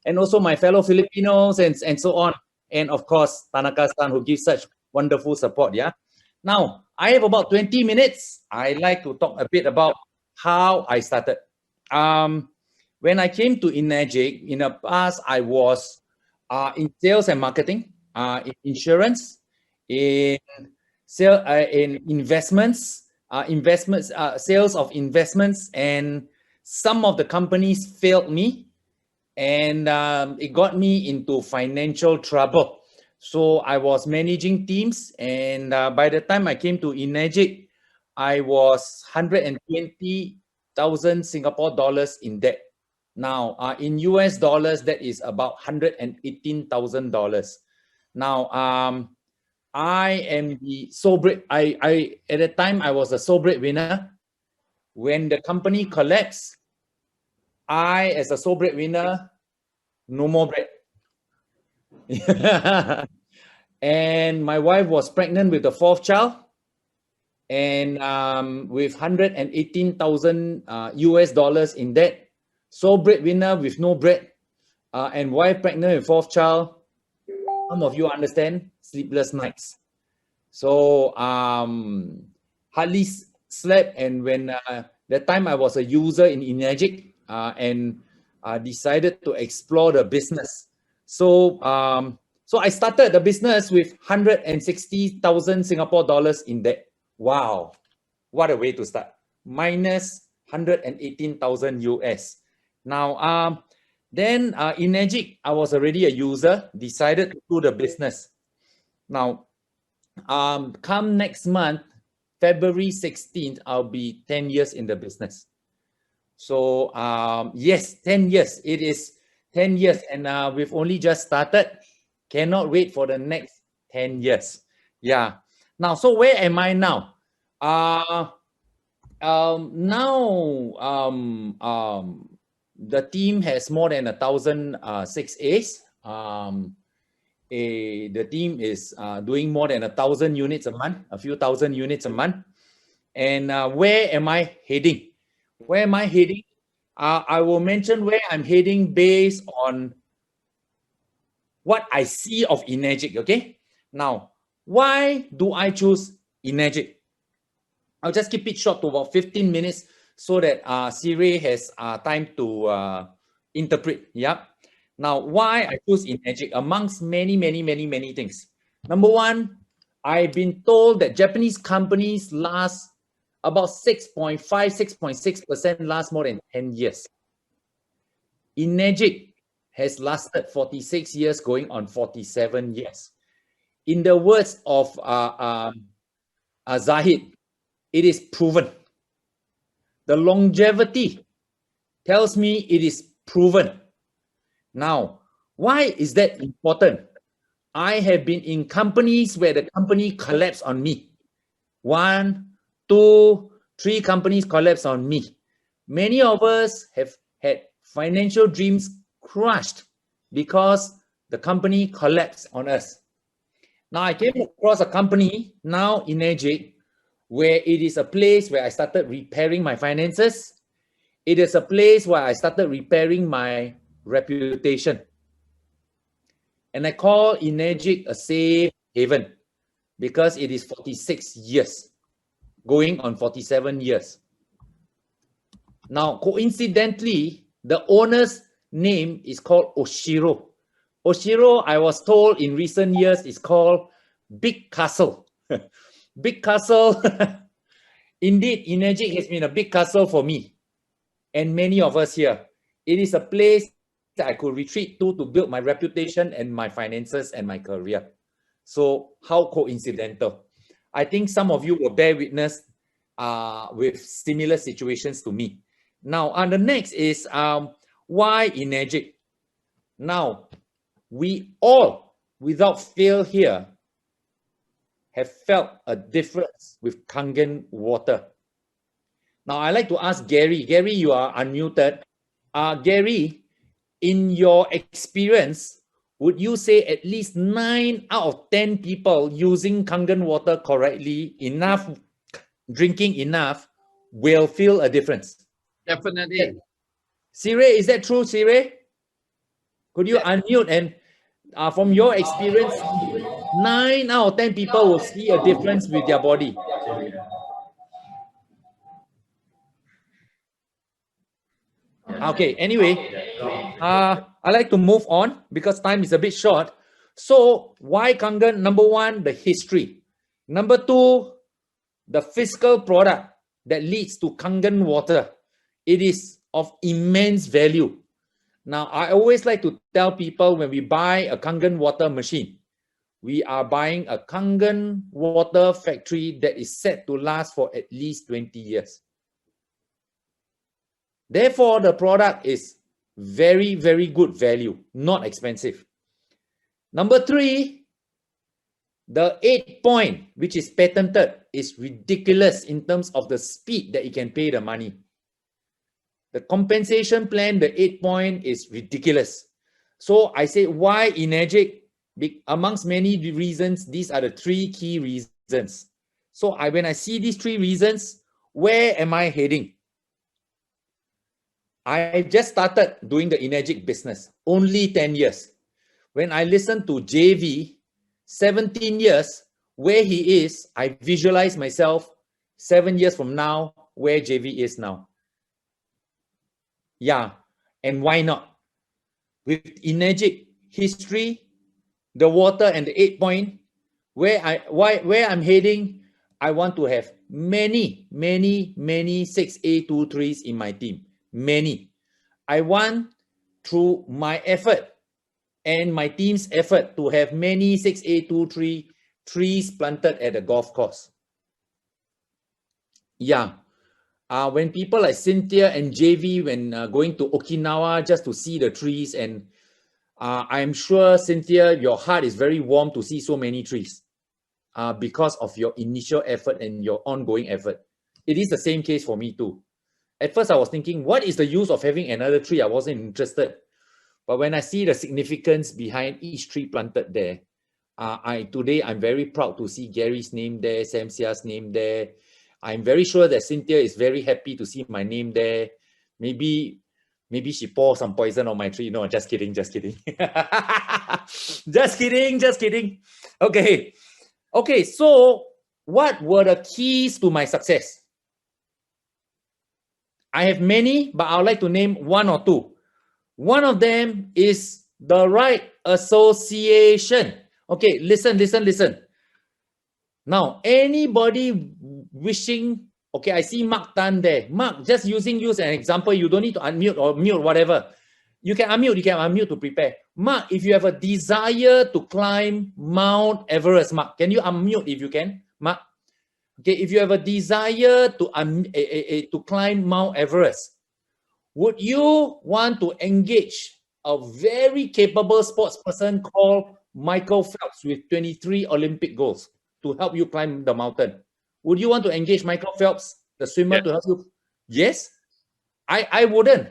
and also my fellow Filipinos and so on. And of course, Tanaka-san, who gives such wonderful support. Yeah. Now, I have about 20 minutes. I like to talk a bit about how I started. When I came to Enagic, in the past, I was in sales and marketing, in insurance, in investments, sales of investments, and some of the companies failed me, and it got me into financial trouble. So I was managing teams, and by the time I came to Enagic, I was 120,000 Singapore dollars in debt. Now, in US dollars, that is about $118,000. Now, I am the sole bread. I at the time I was a sole breadwinner. When the company collapsed, I, as a sole breadwinner, no more bread. And my wife was pregnant with the fourth child, and with 118,000 US dollars in debt, sole breadwinner with no bread, and wife pregnant with fourth child. Some of you understand, sleepless nights. So hardly slept, and when that time I was a user in Enagic, and decided to explore the business. So so I started the business with 160,000 Singapore dollars in debt. Wow, what a way to start. Minus 118,000 US. Now, then Enagic, I was already a user, decided to do the business. Now, come next month, February 16th, I'll be 10 years in the business. So yes, 10 years. It is 10 years, and we've only just started. Cannot wait for the next 10 years. Yeah. Now, so where am I now? The team has more than 1,000 6As. The team is doing more than 1,000 units a month, a few thousand units a month. And where am I heading? Where am I heading? I will mention where I'm heading based on what I see of Enagic, okay? Now, why do I choose Enagic? I'll just keep it short to about 15 minutes so that Siri has time to interpret, yeah? Now, why I choose Enagic amongst many things. Number one, I've been told that Japanese companies last about 6.5, 6.6% last more than 10 years. Enagic has lasted 46 years, going on 47 years. In the words of Zahid, it is proven. The longevity tells me it is proven. Now, why is that important? I have been in companies where the company collapsed on me. 1, 2, 3 companies collapsed on me. Many of us have had financial dreams crushed because the company collapsed on us. Now, I came across a company, now Energic, where it is a place where I started repairing my finances. It is a place where I started repairing my reputation. And I call Energic a safe haven because it is 46 years, going on 47 years. Now, coincidentally, the owner's name is called Oshiro. Oshiro, I was told in recent years, is called Big Castle. Big Castle. Indeed, Energic has been a big castle for me and many of us here. It is a place that I could retreat to build my reputation and my finances and my career. So how coincidental. I think some of you will bear witness with similar situations to me. Now, the next is why Energic? Now, we all, without fail here, have felt a difference with Kangen water. Now, I'd like to ask Gary. Gary, you are unmuted. Gary, in your experience, would you say at least 9 out of 10 people using Kangen water correctly, enough, drinking enough, will feel a difference? Definitely. Sire, is that true, Sire? Could you unmute and from your experience, 9 out of 10 people will see a difference with their body? Okay, anyway, I'd like to move on because time is a bit short. So, why Kangen? Number 1, the history. Number 2, the physical product that leads to Kangen water. It is of immense value. Now, I always like to tell people when we buy a Kangen water machine, we are buying a Kangen water factory that is set to last for at least 20 years. Therefore, the product is very, very good value, not expensive. Number 3, the 8-point, which is patented, is ridiculous in terms of the speed that you can pay the money. The compensation plan, the 8-point, is ridiculous. So I say, why Energic? Amongst many reasons, these are the 3 key reasons. So when I see these 3 reasons, where am I heading? I just started doing the Energic business, only 10 years. When I listen to JV, 17 years, where he is, I visualize myself 7 years from now, where JV is now. Yeah, and why not? With Energic history, the water and the 8-point, where I'm heading, I want to have many 6A23s in my team. Many. I want, through my effort and my team's effort, to have many 6A23 trees planted at the golf course. Yeah. When people like Cynthia and JV, when going to Okinawa just to see the trees, and I'm sure, Cynthia, your heart is very warm to see so many trees because of your initial effort and your ongoing effort. It is the same case for me too. At first, I was thinking, what is the use of having another tree? I wasn't interested. But when I see the significance behind each tree planted there, today I'm very proud to see Gary's name there, Sam Sia's name there. I'm very sure that Cynthia is very happy to see my name there. Maybe she poured some poison on my tree. No, just kidding. Just kidding. Okay. So what were the keys to my success? I have many, but I would like to name 1 or 2. One of them is the right association. Okay, listen. Now, anybody wishing, okay, I see Mark Tan there. Mark, just using you as an example, you don't need to unmute or mute, whatever. You can unmute to prepare. Mark, if you have a desire to climb Mount Everest, Mark, can you unmute if you can? Mark. Okay, if you have a desire to climb Mount Everest, would you want to engage a very capable sports person called Michael Phelps with 23 Olympic goals to help you climb the mountain? Would you want to engage Michael Phelps, the swimmer, to help you? Yes? I wouldn't.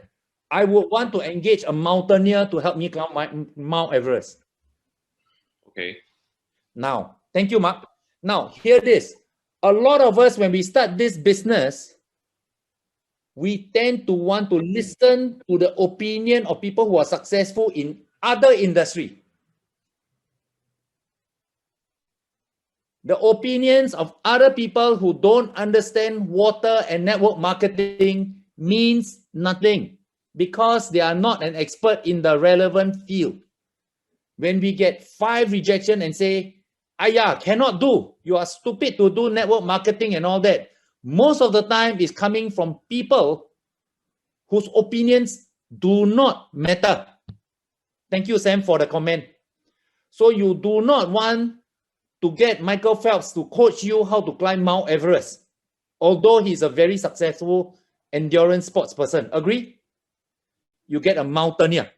I would want to engage a mountaineer to help me climb Mount Everest. Okay. Now, thank you, Mark. Now, hear this. A lot of us, when we start this business, we tend to want to listen to the opinion of people who are successful in other industry. The opinions of other people who don't understand water and network marketing means nothing because they are not an expert in the relevant field. When we get 5 rejection and say, "Ayah, cannot do, you are stupid to do network marketing and all that," most of the time is coming from people whose opinions do not matter. Thank you, Sam, for the comment. So you do not want to get Michael Phelps to coach you how to climb Mount Everest, although he's a very successful endurance sports person. Agree? You get a mountaineer.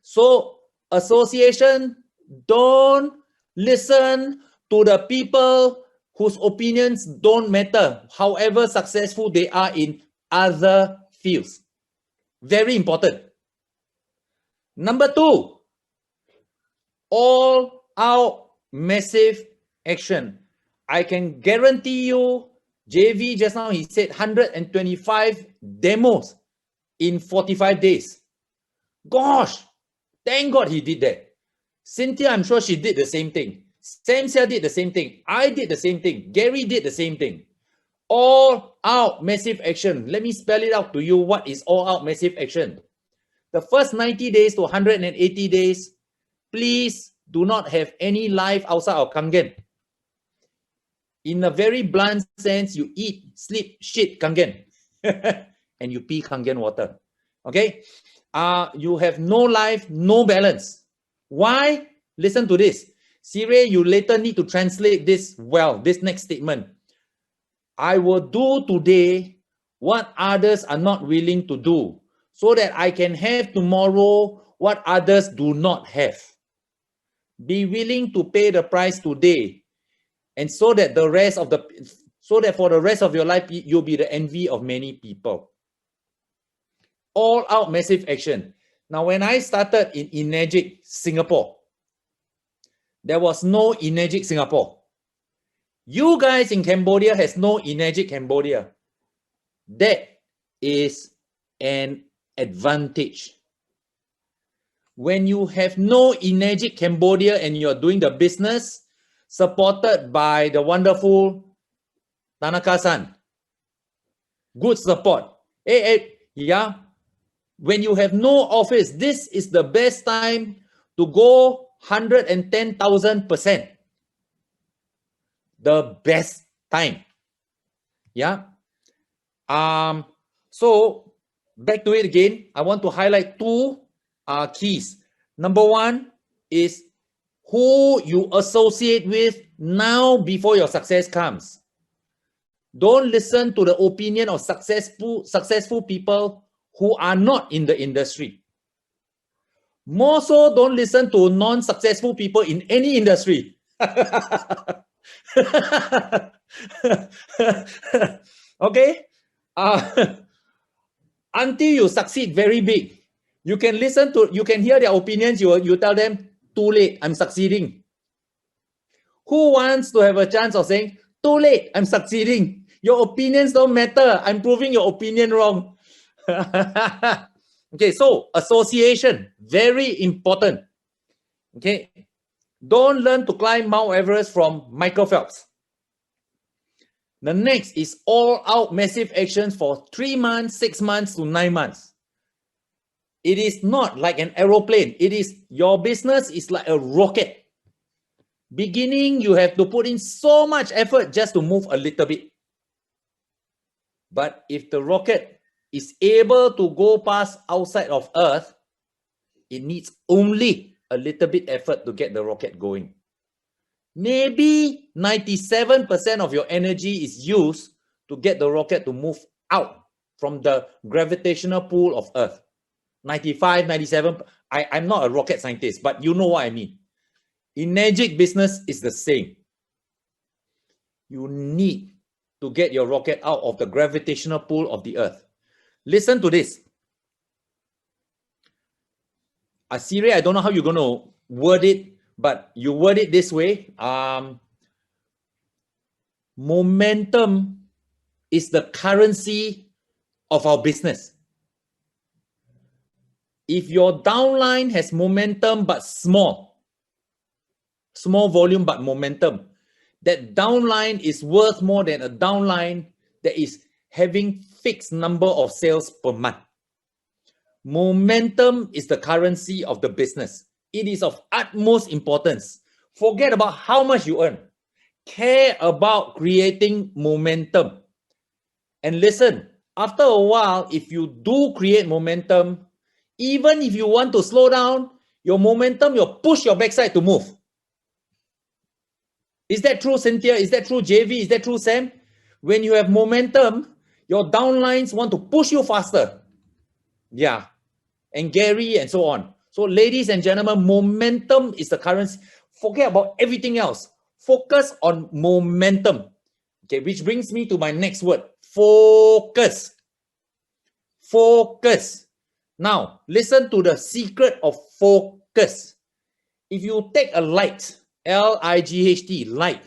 So association, don't listen to the people whose opinions don't matter, however successful they are in other fields. Very important. Number 2, all out massive action. I can guarantee you, JV just now, he said 125 demos in 45 days. Gosh, thank God he did that. Cynthia, I'm sure she did the same thing. Sam did the same thing. I did the same thing. Gary did the same thing. All out massive action. Let me spell it out to you. What is all out massive action? The first 90 days to 180 days, please do not have any life outside of Kangen. In a very blunt sense, you eat, sleep, shit Kangen. And you pee Kangen water. Okay? You have no life, no balance. Why? Listen to this. Sire, you later need to translate this well, this next statement. I will do today what others are not willing to do, so that I can have tomorrow what others do not have. Be willing to pay the price today, and so that for the rest of your life, you'll be the envy of many people. All out massive action. Now, when I started in Energic Singapore, there was no Energic Singapore. You guys in Cambodia has no Energic Cambodia. That is an advantage. When you have no Energic Cambodia and you're doing the business supported by the wonderful Tanaka-san, good support. Yeah. When you have no office, this is the best time to go 110,000%. The best time. Yeah. So back to it again. I want to highlight 2 keys. Number 1 is who you associate with now before your success comes. Don't listen to the opinion of successful people who are not in the industry. More so, don't listen to non-successful people in any industry. Okay? Until you succeed very big, you can hear their opinions, you tell them, too late, I'm succeeding. Who wants to have a chance of saying, too late, I'm succeeding? Your opinions don't matter, I'm proving your opinion wrong. Okay, so association, very important. Okay, don't learn to climb Mount Everest from Michael Phelps. The next is all out massive actions for 3 months, 6 months to 9 months. It is not like an aeroplane. Your business is like a rocket. Beginning, you have to put in so much effort just to move a little bit. But if the rocket is able to go past outside of Earth, it needs only a little bit effort to get the rocket going. Maybe 97% of your energy is used to get the rocket to move out from the gravitational pull of Earth. 95, 97. I'm not a rocket scientist, but you know what I mean. Energic business is the same. You need to get your rocket out of the gravitational pull of the Earth. Listen to this. Siri, I don't know how you're going to word it, but you word it this way. Momentum is the currency of our business. If your downline has momentum but small volume but momentum, that downline is worth more than a downline that is having fixed number of sales per month. Momentum is the currency of the business. It is of utmost importance. Forget about how much you earn. Care about creating momentum. And listen, after a while, if you do create momentum, even if you want to slow down, your momentum, you'll push your backside to move. Is that true, Cynthia? Is that true, JV? Is that true, Sam? When you have momentum, your downlines want to push you faster. Yeah. And Gary and so on. So ladies and gentlemen, momentum is the currency. Forget about everything else. Focus on momentum. Okay, which brings me to my next word. Focus. Focus. Now, listen to the secret of focus. If you take a light, L-I-G-H-T, light,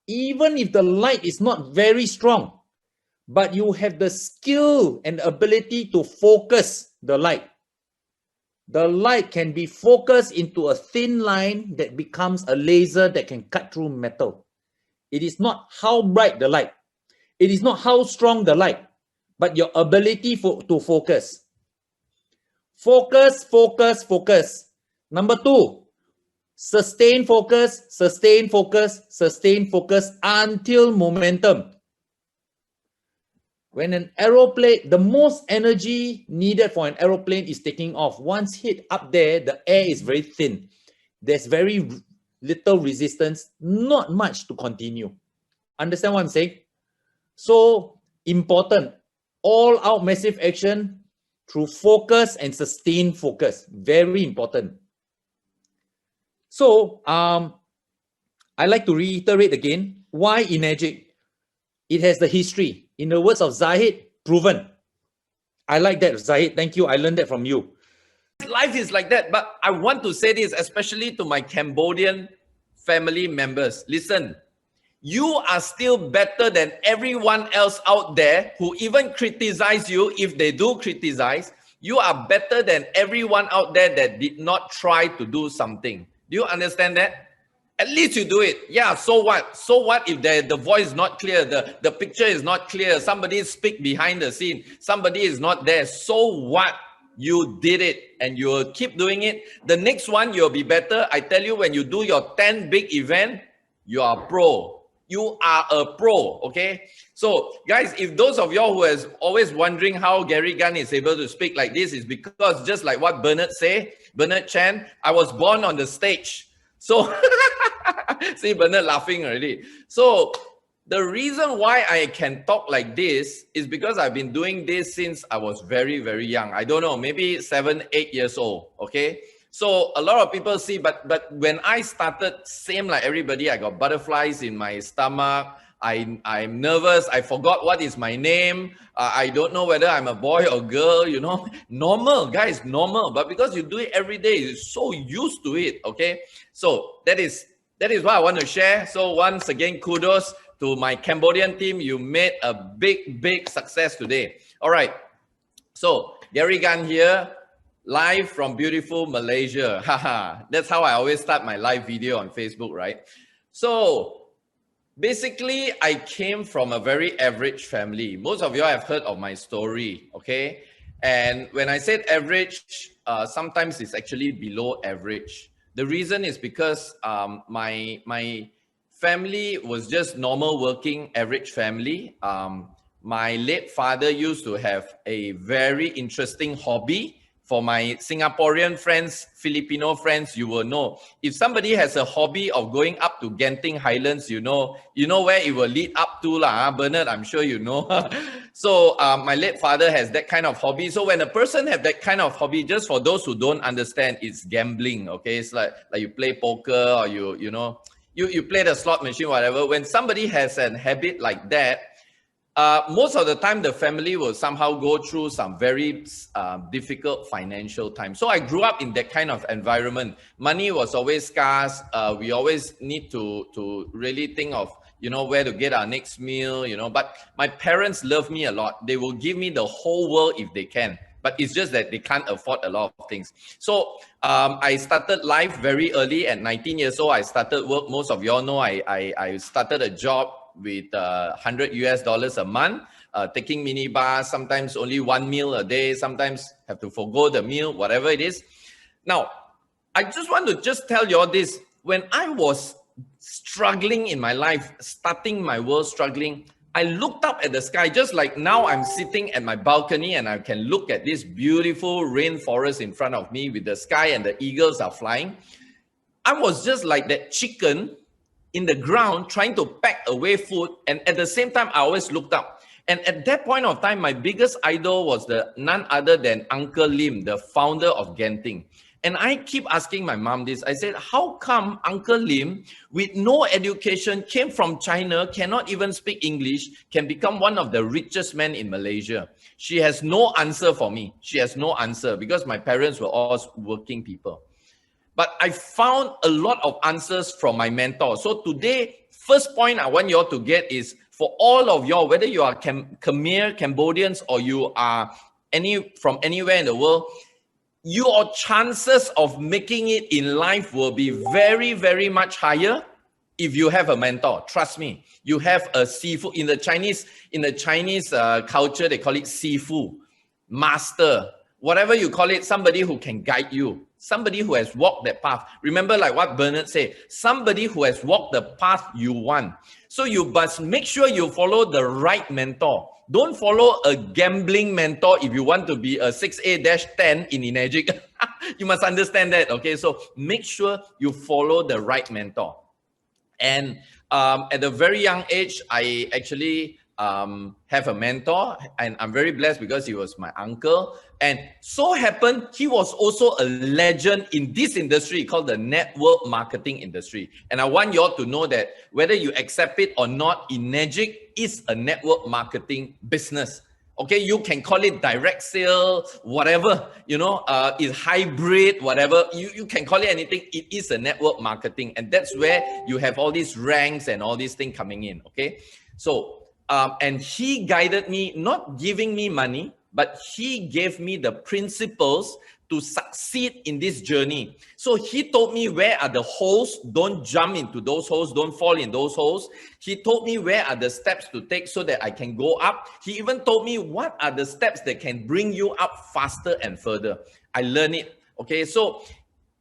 even if the light is not very strong, but you have the skill and ability to focus the light can be focused into a thin line that becomes a laser that can cut through metal. It is not how bright the light. It is not how strong the light, but your ability to focus. Focus, focus, focus. Number 2, sustain focus, sustain focus, sustain focus until momentum. When an aeroplane, the most energy needed for an aeroplane is taking off. Once hit up there, the air is very thin. There's very little resistance, not much to continue. Understand what I'm saying? So important. All out massive action through focus and sustained focus. Very important. So, I like to reiterate again, why Energic? It has the history. In the words of Zahid, proven. I like that, Zahid. Thank you. I learned that from you. Life is like that, but I want to say this, especially to my Cambodian family members. Listen, you are still better than everyone else out there who even criticize you. If they do criticize, you are better than everyone out there that did not try to do something. Do you understand that? At least you do it. Yeah, so what? So what if the voice is not clear, the picture is not clear, somebody speak behind the scene, somebody is not there. So what? You did it and you will keep doing it. The next one, you'll be better. I tell you, when you do your 10 big event, you are pro. You are a pro, okay? So, guys, if those of y'all who is always wondering how Gary Gunn is able to speak like this, is because just like what Bernard Chan, I was born on the stage. So, see Bernard laughing already. So, the reason why I can talk like this is because I've been doing this since I was very, very young. I don't know, maybe 7, 8 years old, okay? So a lot of people see, but when I started, same like everybody, I got butterflies in my stomach. I'm nervous. I forgot what is my name. I don't know whether I'm a boy or girl, you know. Normal, guys, normal. But because you do it every day, you're so used to it, okay? So that is what I want to share. So once again, kudos to my Cambodian team. You made a big, big success today. All right. So Gary Gunn here, live from beautiful Malaysia. Haha. That's how I always start my live video on Facebook, right? So basically, I came from a very average family. Most of you have heard of my story, okay? And when I said average, sometimes it's actually below average. The reason is because my family was just normal working average family. my late father used to have a very interesting hobby. For my Singaporean friends, Filipino friends, you will know. If somebody has a hobby of going up to Genting Highlands, you know where it will lead up to, Bernard, I'm sure you know. So my late father has that kind of hobby. So when a person have that kind of hobby, just for those who don't understand, it's gambling, okay? It's like you play poker, or you play the slot machine, whatever. When somebody has a habit like that, most of the time the family will somehow go through some very difficult financial times. So I grew up in that kind of environment. Money was always scarce. We always need to really think of where to get our next meal. But my parents love me a lot. They will give me the whole world if they can. But it's just that they can't afford a lot of things. So I started life very early. At 19 years old, I started work. Most of y'all know I started a job with $100 a month, taking minibus, sometimes only one meal a day, sometimes have to forgo the meal, whatever it is. Now, I just want to tell you all this. When I was struggling in my life, starting my world struggling, I looked up at the sky, just like now I'm sitting at my balcony and I can look at this beautiful rainforest in front of me with the sky and the eagles are flying. I was just like that chicken in the ground trying to pack away food, and at the same time I always looked up. And at that point of time, my biggest idol was none other than Uncle Lim, the founder of Genting. And I keep asking my mom this. I said, how come Uncle Lim, with no education, came from China, cannot even speak English, can become one of the richest men in Malaysia? She has no answer for me. She has no answer, because my parents were all working people. But I found a lot of answers from my mentor. So today, first point I want you all to get is, for all of y'all, whether you are Khmer, Cambodians, or you are from anywhere in the world, your chances of making it in life will be very, very much higher if you have a mentor. Trust me. You have a sifu. In the Chinese culture, they call it sifu, master, whatever you call it, somebody who can guide you. Somebody who has walked that path. Remember, like what Bernard said, somebody who has walked the path you want. So you must make sure you follow the right mentor. Don't follow a gambling mentor if you want to be a 6A-10 in Enegic. You must understand that, okay? So make sure you follow the right mentor. And at a very young age, I actually have a mentor, and I'm very blessed because he was my uncle. And so happened, he was also a legend in this industry called the network marketing industry. And I want you all to know that whether you accept it or not, Enegic is a network marketing business. Okay, you can call it direct sale, whatever, is hybrid, whatever. You can call it anything. It is a network marketing. And that's where you have all these ranks and all these things coming in, okay? So, and he guided me, not giving me money, but he gave me the principles to succeed in this journey. So he told me where are the holes, don't jump into those holes, don't fall in those holes. He told me where are the steps to take so that I can go up. He even told me what are the steps that can bring you up faster and further. I learned it, okay? So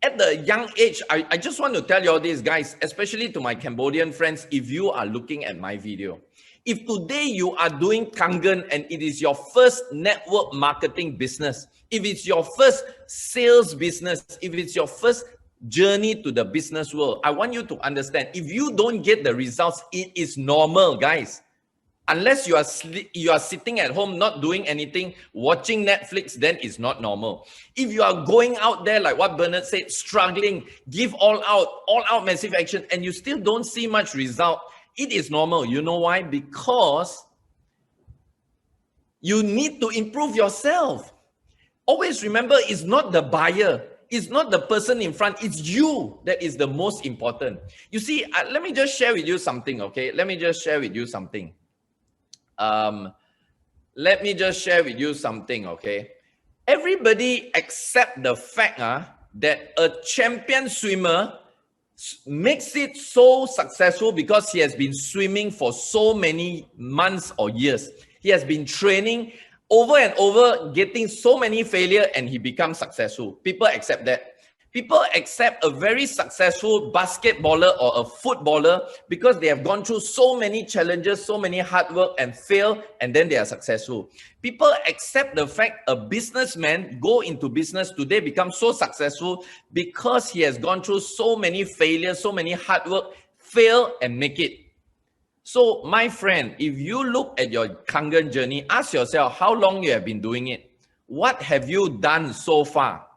at the young age, I just want to tell you all this, guys, especially to my Cambodian friends, if you are looking at my video. If today you are doing Kangen and it is your first network marketing business, if it's your first sales business, if it's your first journey to the business world, I want you to understand, if you don't get the results, it is normal, guys. Unless you are sitting at home, not doing anything, watching Netflix, then it's not normal. If you are going out there, like what Bernard said, struggling, give all out massive action, and you still don't see much result, it is normal. You know why? Because you need to improve yourself. Always remember, it's not the buyer. It's not the person in front. It's you that is the most important. You see, let me just share with you something, okay? Let me just share with you something. Okay? Everybody accept the fact that a champion swimmer makes it so successful because he has been swimming for so many months or years. He has been training over and over, getting so many failures, and he becomes successful. People accept that. People accept a very successful basketballer or a footballer because they have gone through so many challenges, so many hard work and fail, and then they are successful. People accept the fact a businessman go into business today become so successful because he has gone through so many failures, so many hard work, fail and make it. So my friend, if you look at your Kangen journey, ask yourself how long you have been doing it. What have you done so far?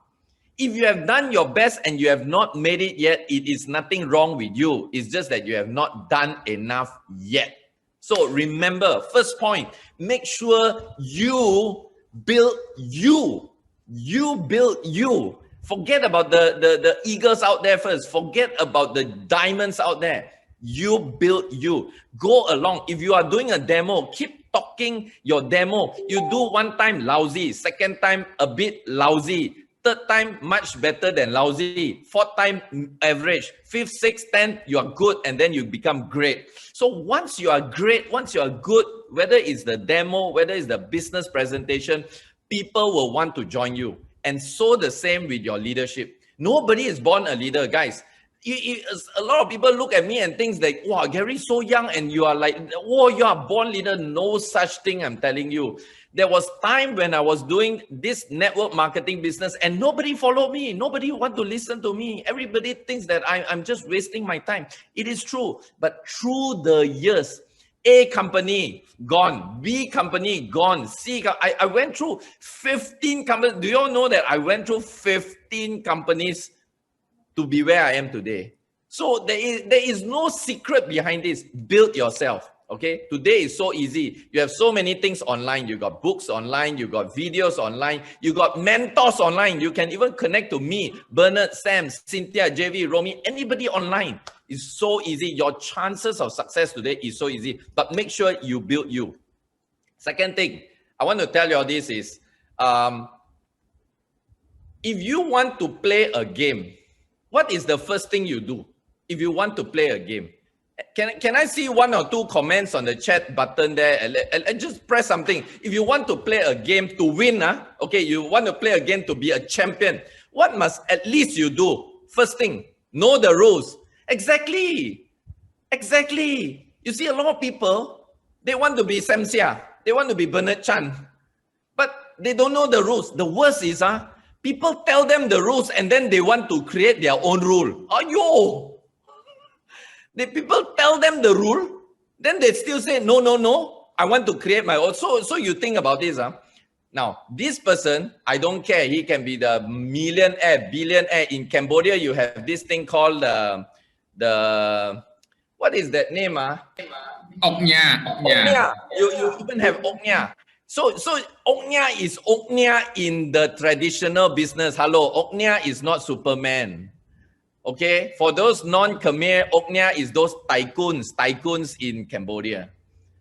If you have done your best and you have not made it yet, it is nothing wrong with you. It's just that you have not done enough yet. So remember, first point, make sure you build you. You build you. Forget about the eagles out there first. Forget about the diamonds out there. You build you. Go along. If you are doing a demo, keep talking your demo. You do one time lousy, second time a bit lousy, third time much better than lousy, fourth time average, fifth, sixth, 10th, you are good, and then you become great. So once you are great, once you are good, whether it's the demo, whether it's the business presentation, people will want to join you. And so the same with your leadership. Nobody is born a leader, guys. A lot of people look at me and think like, wow, Gary, so young, and you are like, oh, you are born leader. No such thing, I'm telling you. There was time when I was doing this network marketing business and nobody followed me. Nobody want to listen to me. Everybody thinks that I'm just wasting my time. It is true. But through the years, A company gone, B company gone, C, I went through 15 companies. Do you all know that I went through 15 companies to be where I am today? So there is no secret behind this. Build yourself. Okay, today is so easy. You have so many things online. You got books online, you got videos online, you got mentors online. You can even connect to me, Bernard, Sam, Cynthia, JV, Romy, anybody online. It's so easy. Your chances of success today is so easy, but make sure you build you. Second thing, I want to tell you all this is, if you want to play a game, what is the first thing you do if you want to play a game? Can I see one or two comments on the chat button there and just press something? If you want to play a game to win, okay, you want to play a game to be a champion, what must at least you do? First thing, know the rules. Exactly. You see, a lot of people, they want to be Sam Sia, they want to be Bernard Chan, but they don't know the rules. The worst is, people tell them the rules and then they want to create their own rule. Ayo! The people tell them the rule, then they still say, no, I want to create my own. So you think about this. Now, this person, I don't care. He can be the millionaire, billionaire. In Cambodia, you have this thing called what is that name? Oknya. You even have Oknya. So Oknya is Oknya in the traditional business. Hello, Oknya is not Superman. Okay, for those non-Khmer, Oknya is those tycoons in Cambodia.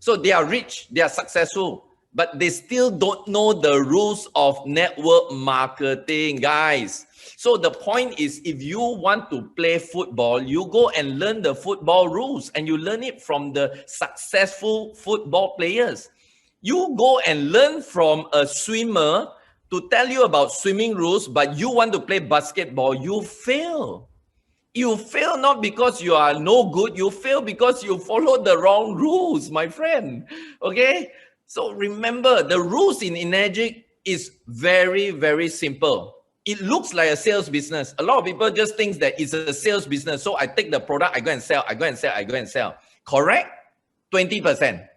So they are rich, they are successful, but they still don't know the rules of network marketing, guys. So the point is, if you want to play football, you go and learn the football rules and you learn it from the successful football players. You go and learn from a swimmer to tell you about swimming rules, but you want to play basketball, you fail. You fail not because you are no good, you fail because you follow the wrong rules, my friend. Okay? So remember, the rules in Energic is very, very simple. It looks like a sales business. A lot of people just think that it's a sales business. So I take the product, I go and sell. Correct? 20%.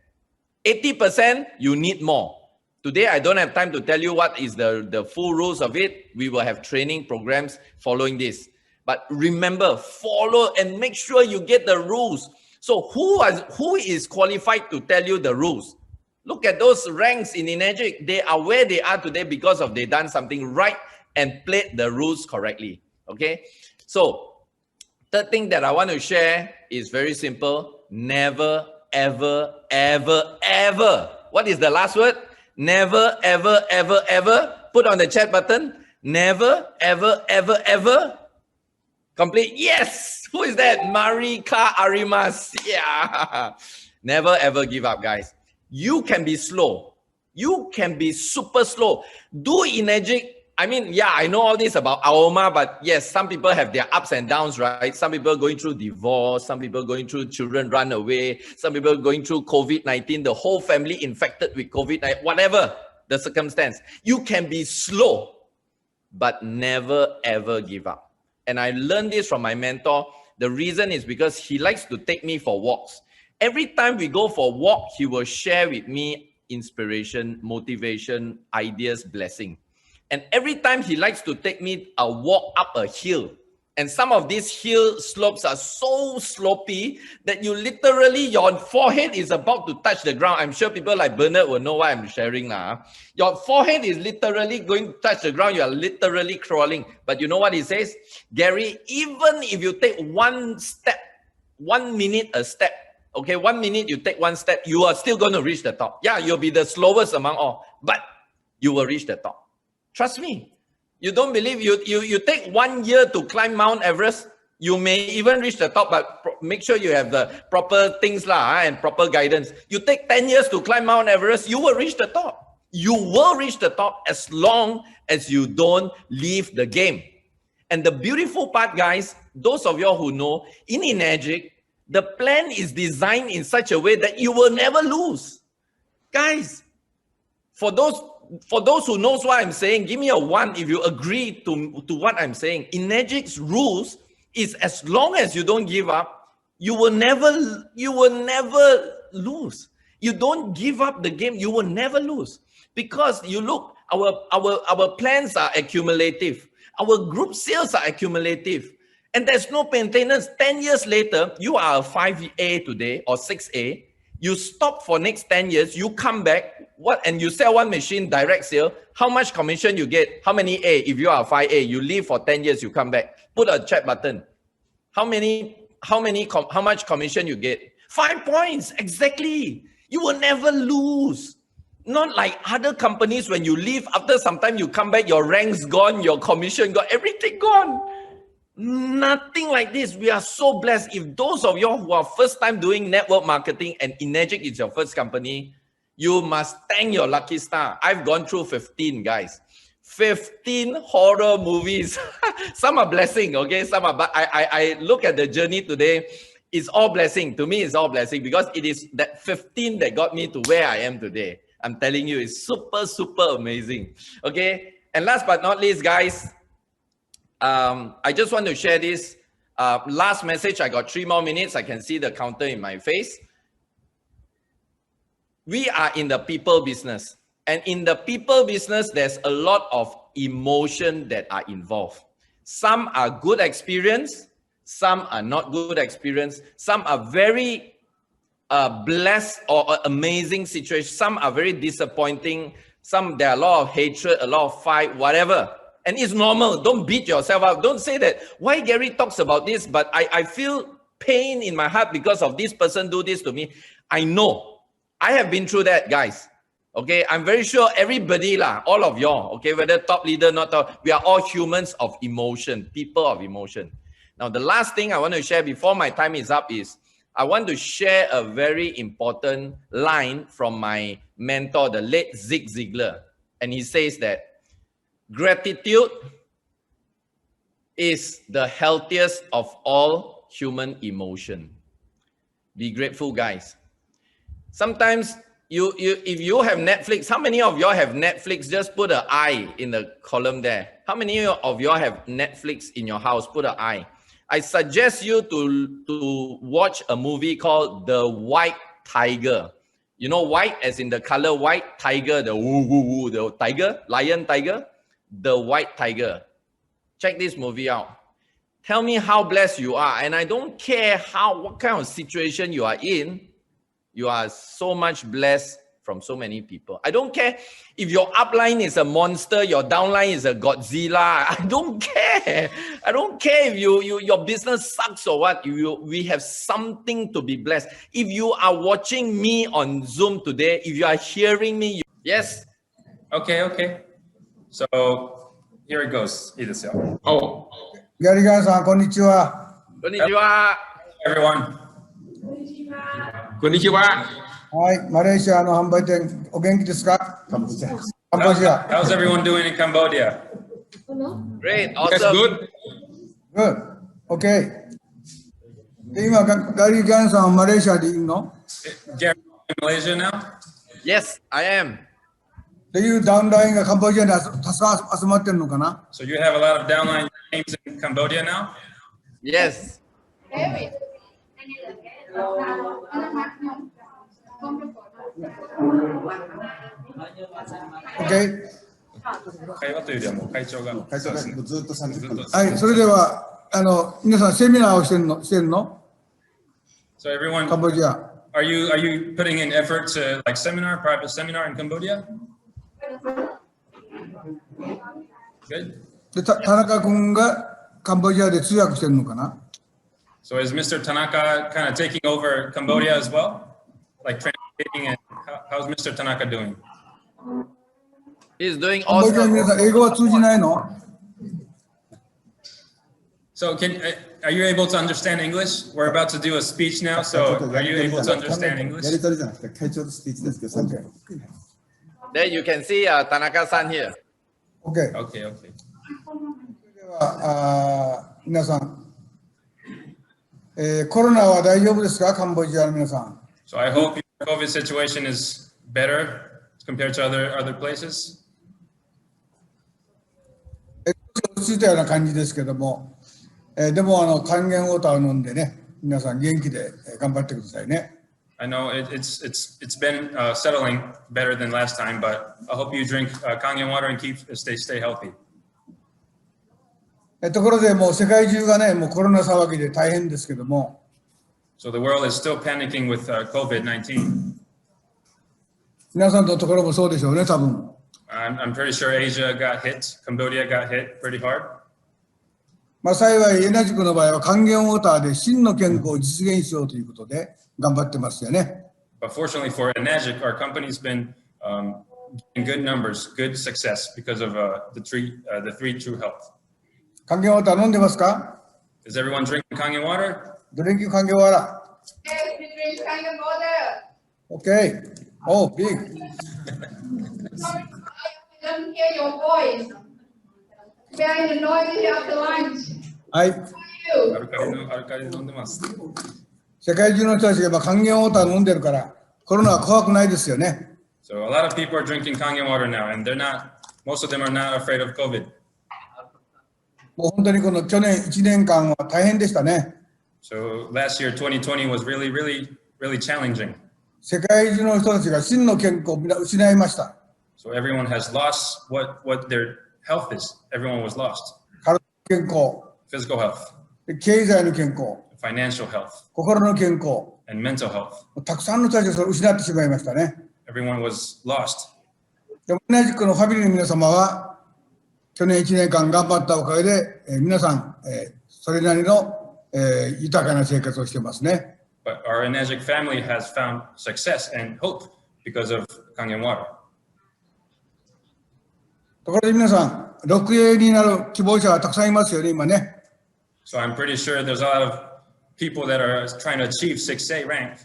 80%, you need more. Today, I don't have time to tell you what is the full rules of it. We will have training programs following this. But remember, follow and make sure you get the rules. So who is qualified to tell you the rules? Look at those ranks in Energic. They are where they are today because of they done something right and played the rules correctly. Okay? So, third thing that I want to share is very simple. Never, ever, ever, ever. What is the last word? Never, ever, ever, ever. Put on the chat button. Never, ever, ever, ever. Complete. Yes. Who is that? Marika Arimas. Yeah. Never ever give up, guys. You can be slow. You can be super slow. Do Energic I mean, yeah, I know all this about Aoma, but yes, some people have their ups and downs, right? Some people going through divorce, some people going through children run away, some people going through COVID-19, the whole family infected with COVID-19, whatever the circumstance. You can be slow, but never ever give up. And I learned this from my mentor. The reason is because he likes to take me for walks. Every time we go for a walk, he will share with me inspiration, motivation, ideas, blessing. And every time he likes to take me a walk up a hill. And some of these hill slopes are so slopey that you literally, your forehead is about to touch the ground. I'm sure people like Bernard will know why I'm sharing now. Your forehead is literally going to touch the ground. You are literally crawling. But you know what he says? Gary, even if you take one step, 1 minute a step, okay, 1 minute you take one step, you are still going to reach the top. Yeah, you'll be the slowest among all, but you will reach the top. Trust me. You don't believe you take 1 year to climb Mount Everest, you may even reach the top, but make sure you have the proper things and proper guidance. You take 10 years to climb Mount Everest, you will reach the top. You will reach the top as long as you don't leave the game. And the beautiful part, guys, those of you who know, in Enagic, the plan is designed in such a way that you will never lose. Guys, for those who knows what I'm saying, give me a 1 if you agree to what I'm saying. Enagic's rules is as long as you don't give up, you will never lose. You don't give up the game, you will never lose. Because you look, our plans are accumulative. Our group sales are accumulative. And there's no maintenance. 10 years later, you are a 5A today or 6A. You stop for next 10 years, you come back, and you sell one machine, direct sale, how much commission you get? How many A? If you are 5A, you leave for 10 years, you come back. Put a chat button. How much commission you get? 5 points, exactly. You will never lose. Not like other companies, when you leave, after some time you come back, your rank's gone, your commission gone, everything gone. Nothing like this. We are so blessed. If those of you who are first time doing network marketing and Enagic is your first company, you must thank your lucky star. I've gone through 15, guys. 15 horror movies. Some are blessing, okay? Some are, but I look at the journey today. It's all blessing. To me, it's all blessing because it is that 15 that got me to where I am today. I'm telling you, it's super, super amazing. Okay? And last but not least, guys, I just want to share this. Last message, I got 3 more minutes. I can see the counter in my face. We are in the people business. And in the people business, there's a lot of emotion that are involved. Some are good experience. Some are not good experience. Some are very blessed or amazing situation. Some are very disappointing. Some, there are a lot of hatred, a lot of fight, whatever. And it's normal. Don't beat yourself up. Don't say that, why Gary talks about this, but I feel pain in my heart because of this person do this to me. I know. I have been through that, guys. Okay, I'm very sure everybody, all of y'all, okay, whether top leader, not top, we are all humans of emotion, people of emotion. Now, the last thing I want to share before my time is up is, I want to share a very important line from my mentor, the late Zig Ziglar. And he says that, gratitude is the healthiest of all human emotion. Be grateful, guys. Sometimes if you have Netflix, how many of y'all have Netflix? Just put an I in the column there. How many of y'all have Netflix in your house? Put an I. I suggest you to watch a movie called The White Tiger. You know, white as in the color white, tiger, the tiger, lion tiger. The White Tiger. Check this movie out. Tell me how blessed you are. And I don't care what kind of situation you are in. You are so much blessed from so many people. I don't care if your upline is a monster, your downline is a Godzilla. I don't care. I don't care if your business sucks or what. We have something to be blessed. If you are watching me on Zoom today, if you are hearing me, yes? Okay. So here it goes. Oh, Gary-san, konnichiwa. Konnichiwa. Everyone. konnichiwa. Hi, Malaysia no hanbai ten o genki desu ka? Cambodia. How's everyone doing in Cambodia? Great, You guys awesome. good? Good. Okay. で、今、ガリー・ギャンさんはマレーシアでいるの？ Gary, in Malaysia now? Yes, I am. っていうダウンラインがカンボジアにたくさん集まってるのかな？ So you have a lot of downline teams in Cambodia now? Yes. OK。会話というよりはもう会長が。会長がずっと30分。はい、それでは、皆さんセミナーをしてるの So everyone, カンボジア。are you putting in effort to like private seminar in Cambodia? Good. で、田中君がカンボジアで通訳してるのかな？ So is Mr. Tanaka kind of taking over Cambodia as well? Like translating, and how's Mr. Tanaka doing? He's doing カンボジアの皆 awesome. さん、英語は通じないの？ So are you able to understand English? We're about to do a speech now, so are you able to understand や English? りとりじゃなくて会長のスピーチですけど、30分。 There you can see Tanaka-san here. OK。 Okay, okay. では、皆さん、コロナは大丈夫ですか？カンボジアの皆さん。 So I hope your COVID situation is better compared to other places. 落ち着いたような感じですけども、でも還元ウォーターを飲んでね、皆さん元気で頑張ってくださいね。I know it's been settling better than last time, but I hope you drink Kangen water and stay healthy. ところでもう世界中がね、もうコロナ騒ぎで大変ですけども、 So the world is still panicking with COVID-19. 皆さんのところもそうでしょうね、多分。I'm pretty sure Asia got hit, Cambodia got hit pretty hard. まあ幸い、エナジクの場合は還元ウォーターで真の健康を実現しようということで頑張ってますよね。But fortunately for Enagic, our company's been getting good numbers, good success because of the three true health. 還元ウォーター飲んでますか？ Is everyone drinking Kangen water? ドリンク還元ウォーター。Yes, we drink Kangen water. OK。Oh, big. Sorry, I don't hear your voice. We are in the noisy after lunch. はい。How are you? アルカリ飲んでます。世界中の人たちが還元ウォーター飲んでるから、コロナは怖くないですよね。So a lot of people are drinking Kangen water now, and most of them are not afraid of COVID. もう本当にこの去年1年間は大変でしたね。So last year, 2020 was really, really, really challenging. 世界中の人たちが真の健康を皆失いました。 So everyone has lost what their health is. Everyone was lost. 体の健康、 Physical health, で経済の健康、 financial health, 心の健康、 and mental health. たくさんの人たちがそれを失ってしまいましたね。 Everyone was lost. でも同じくのファミリーの皆様は去年1年間頑張ったおかげで、皆さん、それなりの、豊かな生活をしてますね。 But our Enagic family has found success and hope because of Kangen water. ところで皆さん、6A になる希望者がたくさんいますよね、今ね。So I'm pretty sure there's a lot of people that are trying to achieve 6A rank.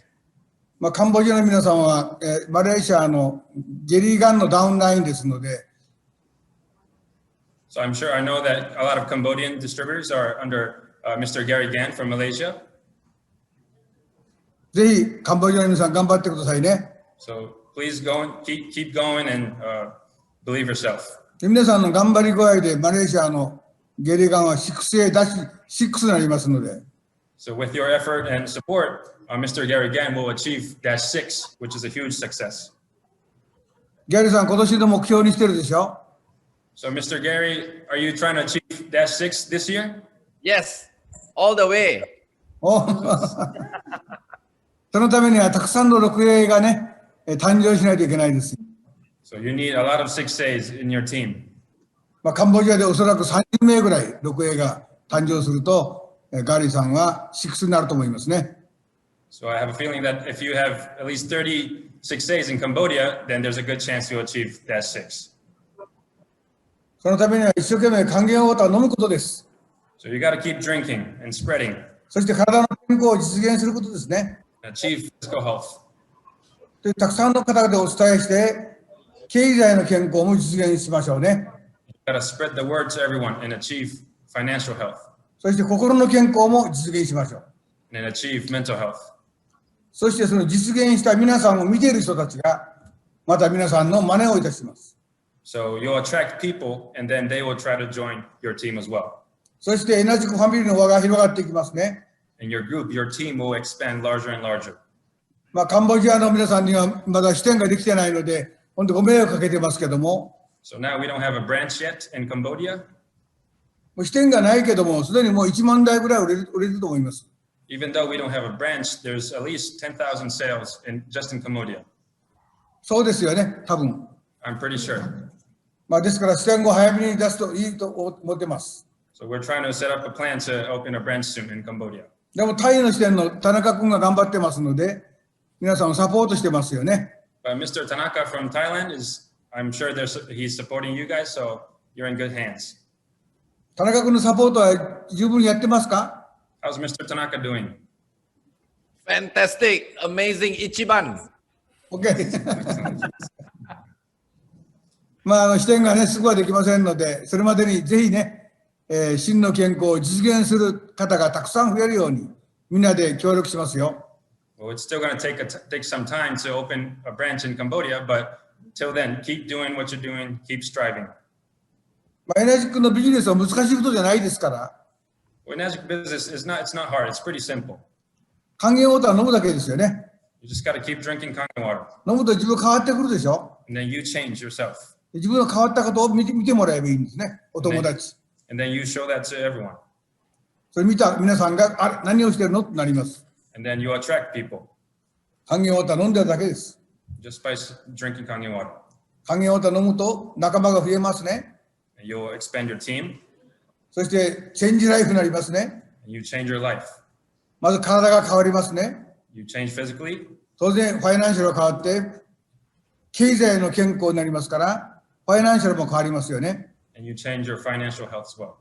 まあ、カンボジアの皆さんは、マレーシアのゲリーガンのダウンラインですので、 So I'm sure I know that a lot of Cambodian distributors are under Mr. Gary Gan from Malaysia. ぜひカンボジアの皆さん頑張ってくださいね。 So please go and keep going and believe yourself. で皆さんの頑張り具合でマレーシアのゲリーガンは 6A ダッシュ6になりますので、 So with your effort and support, Mr. Gary Gan will achieve -6, which is a huge success. ギャリーさん今年の目標にしてるでしょ？ So Mr. Gary, are you trying to achieve -6 this year? Yes, all the way. おそのためにはたくさんの 6A がね、誕生しないといけないです。 So you need a lot of 6As in your team. まあ、カンボジアでおそらく30名ぐらい 6A が誕生すると、ガーリーさんは6になると思いますね。 So I have a feeling that if you have at least 30 6As in Cambodia, then there's a good chance you'll achieve -6. そのためには一生懸命還元ウォーターを飲むことです。 So you got to keep drinking and spreading, そして体の健康を実現することですね。 achieve physical health. でたくさんの方でお伝えして、経済の健康も実現しましょうね。You got to spread the word to everyone and achieve financial health そして心の健康も実現しましょう。 and achieve mental health. そしてその実現した皆さんを見ている人たちが、また皆さんの真似をいたします。 So you'll attract people and then they will try to join your team as well. そしてエナジックファミリーの輪が広がっていきますね。 And your group, your team will expand larger and larger. カンボジアの皆さんにはまだ支店ができてないので、本当ご迷惑かけてますけども、 So now we don't have a branch yet in Cambodia. もう支店がないけども、すでにもう1万台ぐらい売れると思います。 Even though we don't have a branch, there's at least 10,000 sales just in Cambodia. そうですよね、多分。I'm pretty sure. ですから支店を早めに出すといいと思ってます。 So we're trying to set up a plan to open a branch soon in Cambodia. でもタイの支店の田中君が頑張ってますので、皆さんをサポートしてますよね。But Mr. Tanaka from Thailand I'm sure he's supporting you guys, so you're in good hands. 田中君のサポートは十分やってますか？ How's Mr. Tanaka doing? Fantastic, amazing, Ichiban. OK 支店がね、すぐはできませんので、それまでにぜひね、真の健康を実現する方がたくさん増えるように、みんなで協力しますよ。Well, it's still going to take some time to open a branch in Cambodia, but till then, keep doing what you're doing, keep striving. エナジックのビジネスは難しいことじゃないですから。Well, Magic business it's not hard. It's pretty simple. 還元ウォーター飲むだけですよね。You just got to keep drinking Kangen water. 飲むと自分変わってくるでしょ。And then you change yourself. 自分の変わったことを見てもらえばいいんですね。お友達。And then you show that to everyone. それ見た皆さんが何をしてるのとなります。And then you attract people. 還元ウォーター飲んでるだけです。Just by drinking Kangen water. 還元ウォーター飲むと仲間が増えますね。And you'll expand your team. そしてチェンジライフになりますね。And you change your life. まず体が変わりますね。You change physically. 当然ファイナンシャルが変わって経済の健康になりますからファイナンシャルも変わりますよね。And you change your financial health as well.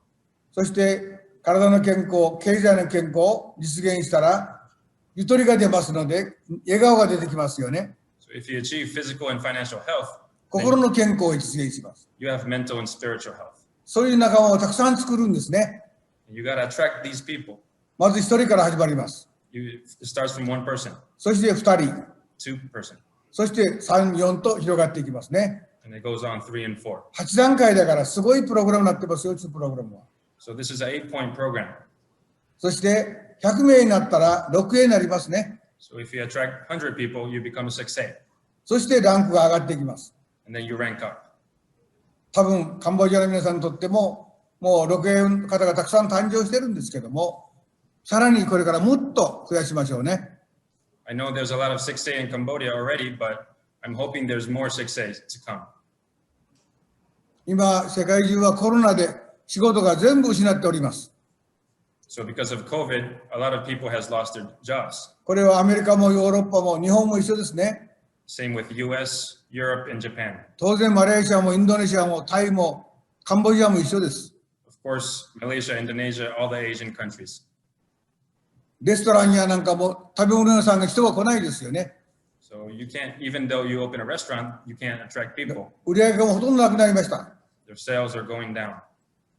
そして体の健康、経済の健康を実現したらゆとりが出ますので笑顔が出てきますよね。So if you achieve physical and financial health, 心の健康を実現します。you have mental and spiritual health. そういう仲間をたくさん作るんですね。You got to attract these people. まず一人から始まります。It starts from one person, そして二人、 two person, そして三、四と広がっていきますね。and it goes on 3 and 4. 8段階だからすごいプログラムになってますよ、うちのプログラムは。So this is an 8-point program. そして100名になったら6名になりますね。So if you attract 100 people, you become a 6A. そしてランクが上がっていきます。And then you rank up. 多分カンボジアの皆さんにとってももう6名の方がたくさん誕生してるんですけども、さらにこれからもっと増やしましょうね。I know there's a lot of 6A in Cambodia already, but I'm hoping there's more 6As to come. 今世界中はコロナで仕事が全部失っております。So because of COVID, a lot of people has lost their jobs. これはアメリカもヨーロッパも日本も一緒ですね。Same with US, Europe, and Japan. 当然マレーシアもインドネシアもタイもカンボジアも一緒です。Of course, Malaysia, Indonesia, all the Asian countries. レストランやなんかも食べ物屋さんが人が来ないですよね。So you can't, even though you open a restaurant, you can't attract people. 売り上げがほとんどなくなりました。Their sales are going down.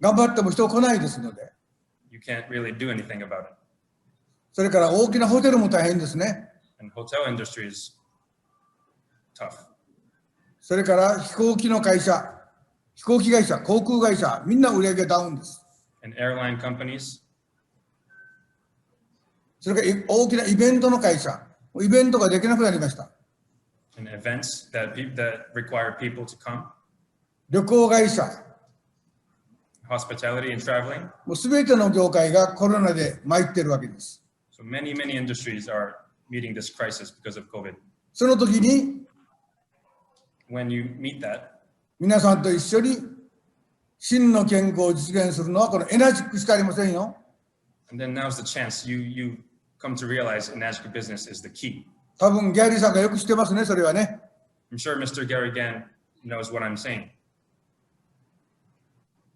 頑張っても人来ないですので。You can't really do anything about it. それから大きなホテルも大変ですね。And hotel industry is tough. それから飛行機の会社、飛行機会社、航空会社、みんな売り上げダウンです。And airline companies. それから大きなイベントの会社、イベントができなくなりました。And events that require people to come. 旅行会社、Hospitality and traveling. もうすべての業界がコロナで参っているわけです。So many industries are meeting this crisis because of COVID. その時に When you meet that, 皆さんと一緒に真の健康を実現するのはこのエナジックしかありませんよ。and then now's the chance you come to realize Magic business is the key. 多分ギャリーさんがよく知ってますね、それはね。I'm sure Mr. Gary Gann knows what I'm saying.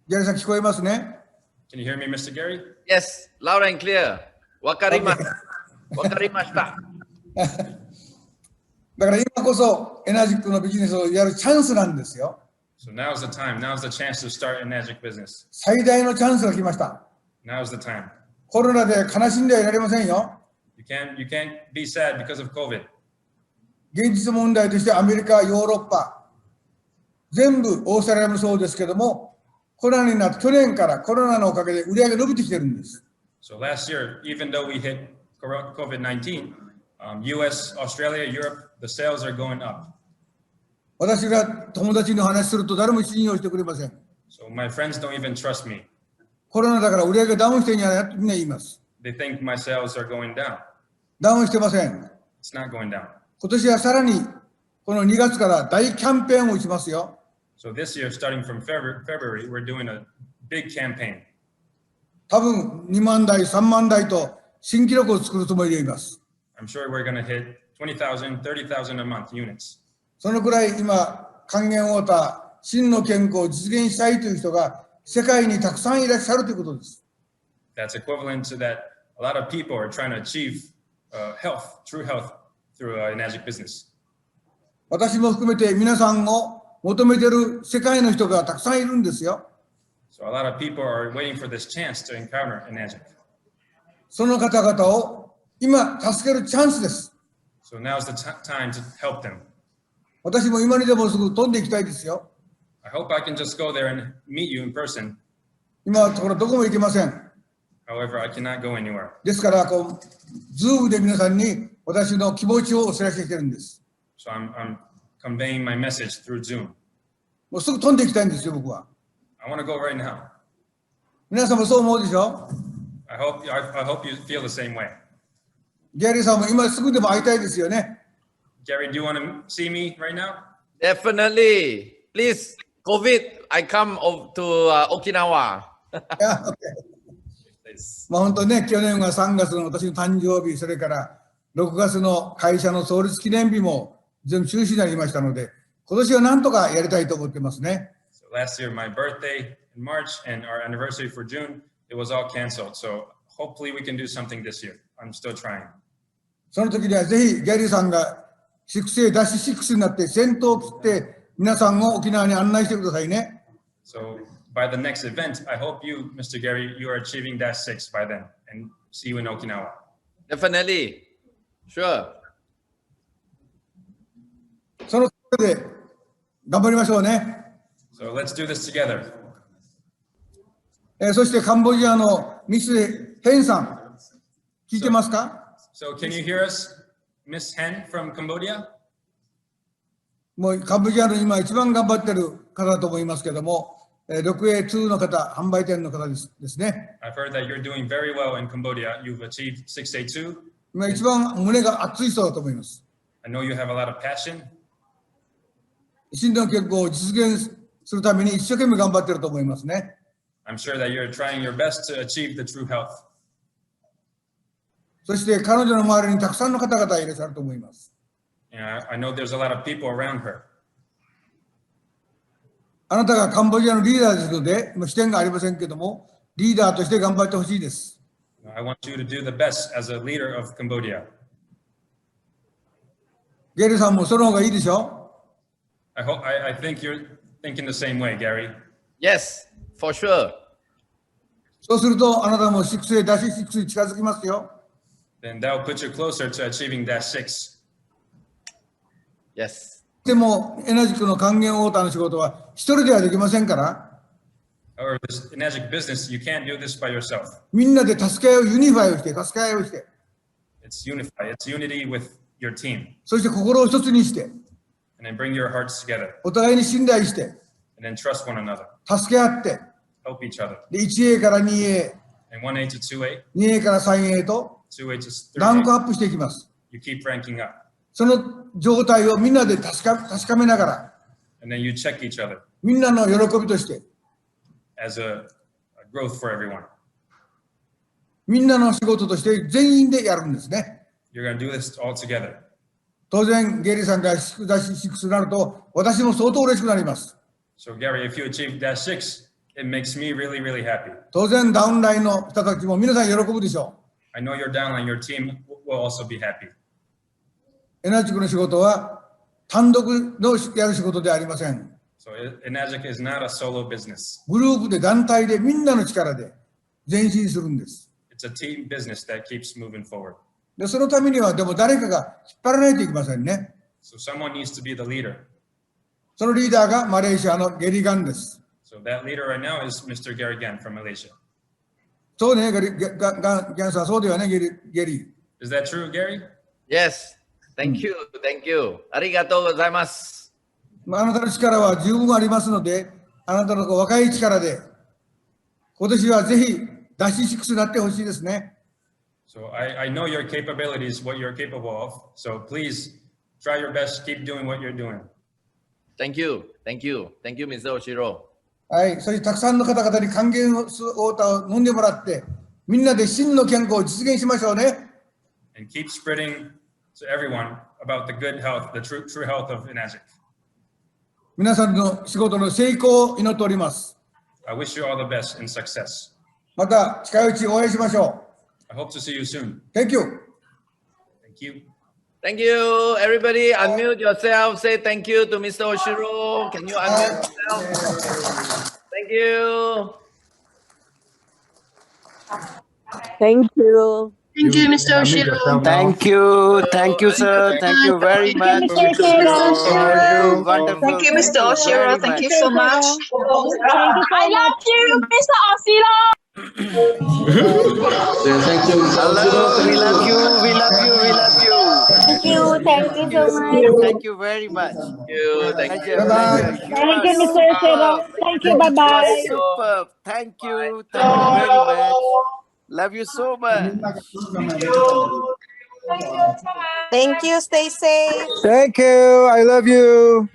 ギャリーさん聞こえますね。Can you hear me, Mr. Gary? Yes, loud and clear. Wakarimasu. Wakarimashita. だから今こそエナジックのビジネスをやるチャンスなんですよ。So now's the time. Now's the chance to start a magic business. 最大のチャンスが来ました。 Now's the time. コロナで悲しんではいられませんよ。You can't be sad because of COVID. 現実問題としてアメリカ、ヨーロッパ、全部オーストラリアもそうですけども、コロナになって去年からコロナのおかげで売り上げ伸びてきてるんです。So last year, even though we hit COVID-19, US, Australia, Europe, the sales are going up. 私が友達にお話しすると誰も信用してくれません。 So my friends don't even trust me. コロナだから売り上げダウンしてんじゃないってみんな言います。They think my sales are going down. ダウンしてません。 It's not going down. 今年はさらにこの2月から大キャンペーンをしますよ。So this year, starting from February, we're doing a big campaign. 多分2万台、3万台と新記録を作るつもりでいます。 I'm sure we're going to hit 20,000, 30,000 a month units. そのくらい今、還元ウォーター、真の健康を実現したいという人が世界にたくさんいらっしゃるということです。That's equivalent to that a lot of people are trying to achieve health, true health through a magic business. 私も含めて皆さんを求めている世界の人がたくさんいるんですよ。So a lot of people are waiting for this chance to encounter a magic. その方々を今助けるチャンスです。So now's the time to help them. 私も今にでもすぐ飛んでいきたいですよ。I hope I can just go there and meet you in person. 今のところどこも行けません。However, I cannot go anywhere. ですからズームで皆さんに私の気持ちをお知らせしてるんです。So I'm conveying my message through Zoom. もうすぐ飛んでいきたいんですよ、僕は。I want to go right now. 皆さんもそう思うでしょ。 I hope you feel the same way. ギャリーさんも今すぐでも会いたいですよね。Gary, do you want to see me right now? Definitely. Please, COVID, I come to Okinawa. まあ本当ね、去年は3月の私の誕生日、それから6月の会社の創立記念日も全部中止になりましたので、今年はなんとかやりたいと思ってますね。So last year, my birthday in March and our anniversary for June, it was all canceled. So hopefully we can do something this year. I'm still trying. その時にはぜひギャリーさんが粛清ダッシュ6になって先頭を切って皆さんを沖縄に案内してくださいね。So by the next event, I hope you, Mr. Gary, you are achieving Dash 6 by then and see you in Okinawa. Definitely. Sure. そのことで頑張りましょうね。So let's do this together. そしてカンボジアのミス・ヘンさん、聞いてますか？ So can you hear us, Miss Hen from Cambodia? もうカンボジアの今一番頑張ってる方だと思いますけども、6A2 の方、販売店の方ですね。I've heard that you're doing very well in Cambodia. You've achieved 6A2. 今一番胸が熱い人だと思います。I know you have a lot of passion. 真の健康を実現するために一生懸命頑張ってると思いますね。I'm sure that you're trying your best to achieve the true health. そして彼女の周りにたくさんの方々いらっしゃると思います。And I know there's a lot of people around her. あなたがカンボジアのリーダーですので、視点がありませんけども、リーダーとして頑張ってほしいです。I want you to do the best as a leader of Cambodia. ゲルさんもその方がいいでしょ？ I think you're thinking the same way, Gary. Yes, for sure. そうするとあなたも6Aダッシュ6に近づきますよ。Then that will put you closer to achieving Dash 6. Yes. でもエナジックの還元ウォーターの仕事は一人ではできませんから。However, this magic business, you can't do this by yourself. みんなで助け合いをユニファイをして助け合いをして。It's unity with your team. そして心を一つにして。And then bring your hearts together. お互いに信頼して。And then trust one another. 助け合って。Help each other. で 1A から 2A。And 1A to 2A. 2A から 3A と 2A to ランク 3A. アップしていきます。You keep ranking up. その状態をみんなで確かめながら。And then you check each other. みんなの喜びとして。As a growth for everyone. みんなの仕事として全員でやるんですね。You're going to do this all together. 当然、ゲリーさんが6ダッシュ6になると、私も相当嬉しくなります。So Gary, if you achieve Dash 6, it makes me really, really happy. 当然、ダウンラインの人たちも皆さん喜ぶでしょう。 I know your downline, your team will also be happy. エナジックの仕事は単独のやる仕事ではありません。So Enagic is not a solo business. グループで団体でみんなの力で前進するんです。 It's a team business that keeps moving forward. で、そのためにはでも誰かが引っ張らないといけませんね。 So someone needs to be the leader. そのリーダーがマレーシアのゲリガンです。 So that leader right now is Mr. Gary Gan from Malaysia. そうね、ギャンさん、そうだよね、ゲリー。 Is that true, Gary? Yes. Thank you. Thank you. ありがとうございます。あなたの力は十分ありますので、あなたの若い力で、今年はぜひ、ダッシュ6になってほしいですね。 So I know your capabilities, what you're capable of. So please try your best, keep doing what you're doing. Thank you. Thank you. Thank you, Mr. Oshiro. はい、そしてたくさんの方々に還元ウォーターを飲んでもらって、みんなで真の健康を実現しましょうね。 And keep spreading to everyone about the good health, the true health of Enagic. 皆さんの仕事の成功を祈っております。I wish you all the best and success. また近いうちお会いしましょ I hope to see you soon. う。Thank you. Thank you. Thank you. Everybody unmute yourself. Say thank you to Mr. Oshiro. Can you unmute yourself? Thank you. Thank you. Thank you, Mr. Oshiro. Thank you, sir. Thank you very much. Thank you, Mr. Oshiro. Wonderful. Thank you, Mr. Oshiro. Thank you so much. I love you, Mr. Oshiro. Hello, we love you. Thank you so much. Thank you very much. Thank you. Thank you. Pleasure. Thank you, Mr. Oshiro. Thank you, bye-bye. Superb. Thank you very much. Love you so much. Thank you. Stay safe. Thank you. I love you.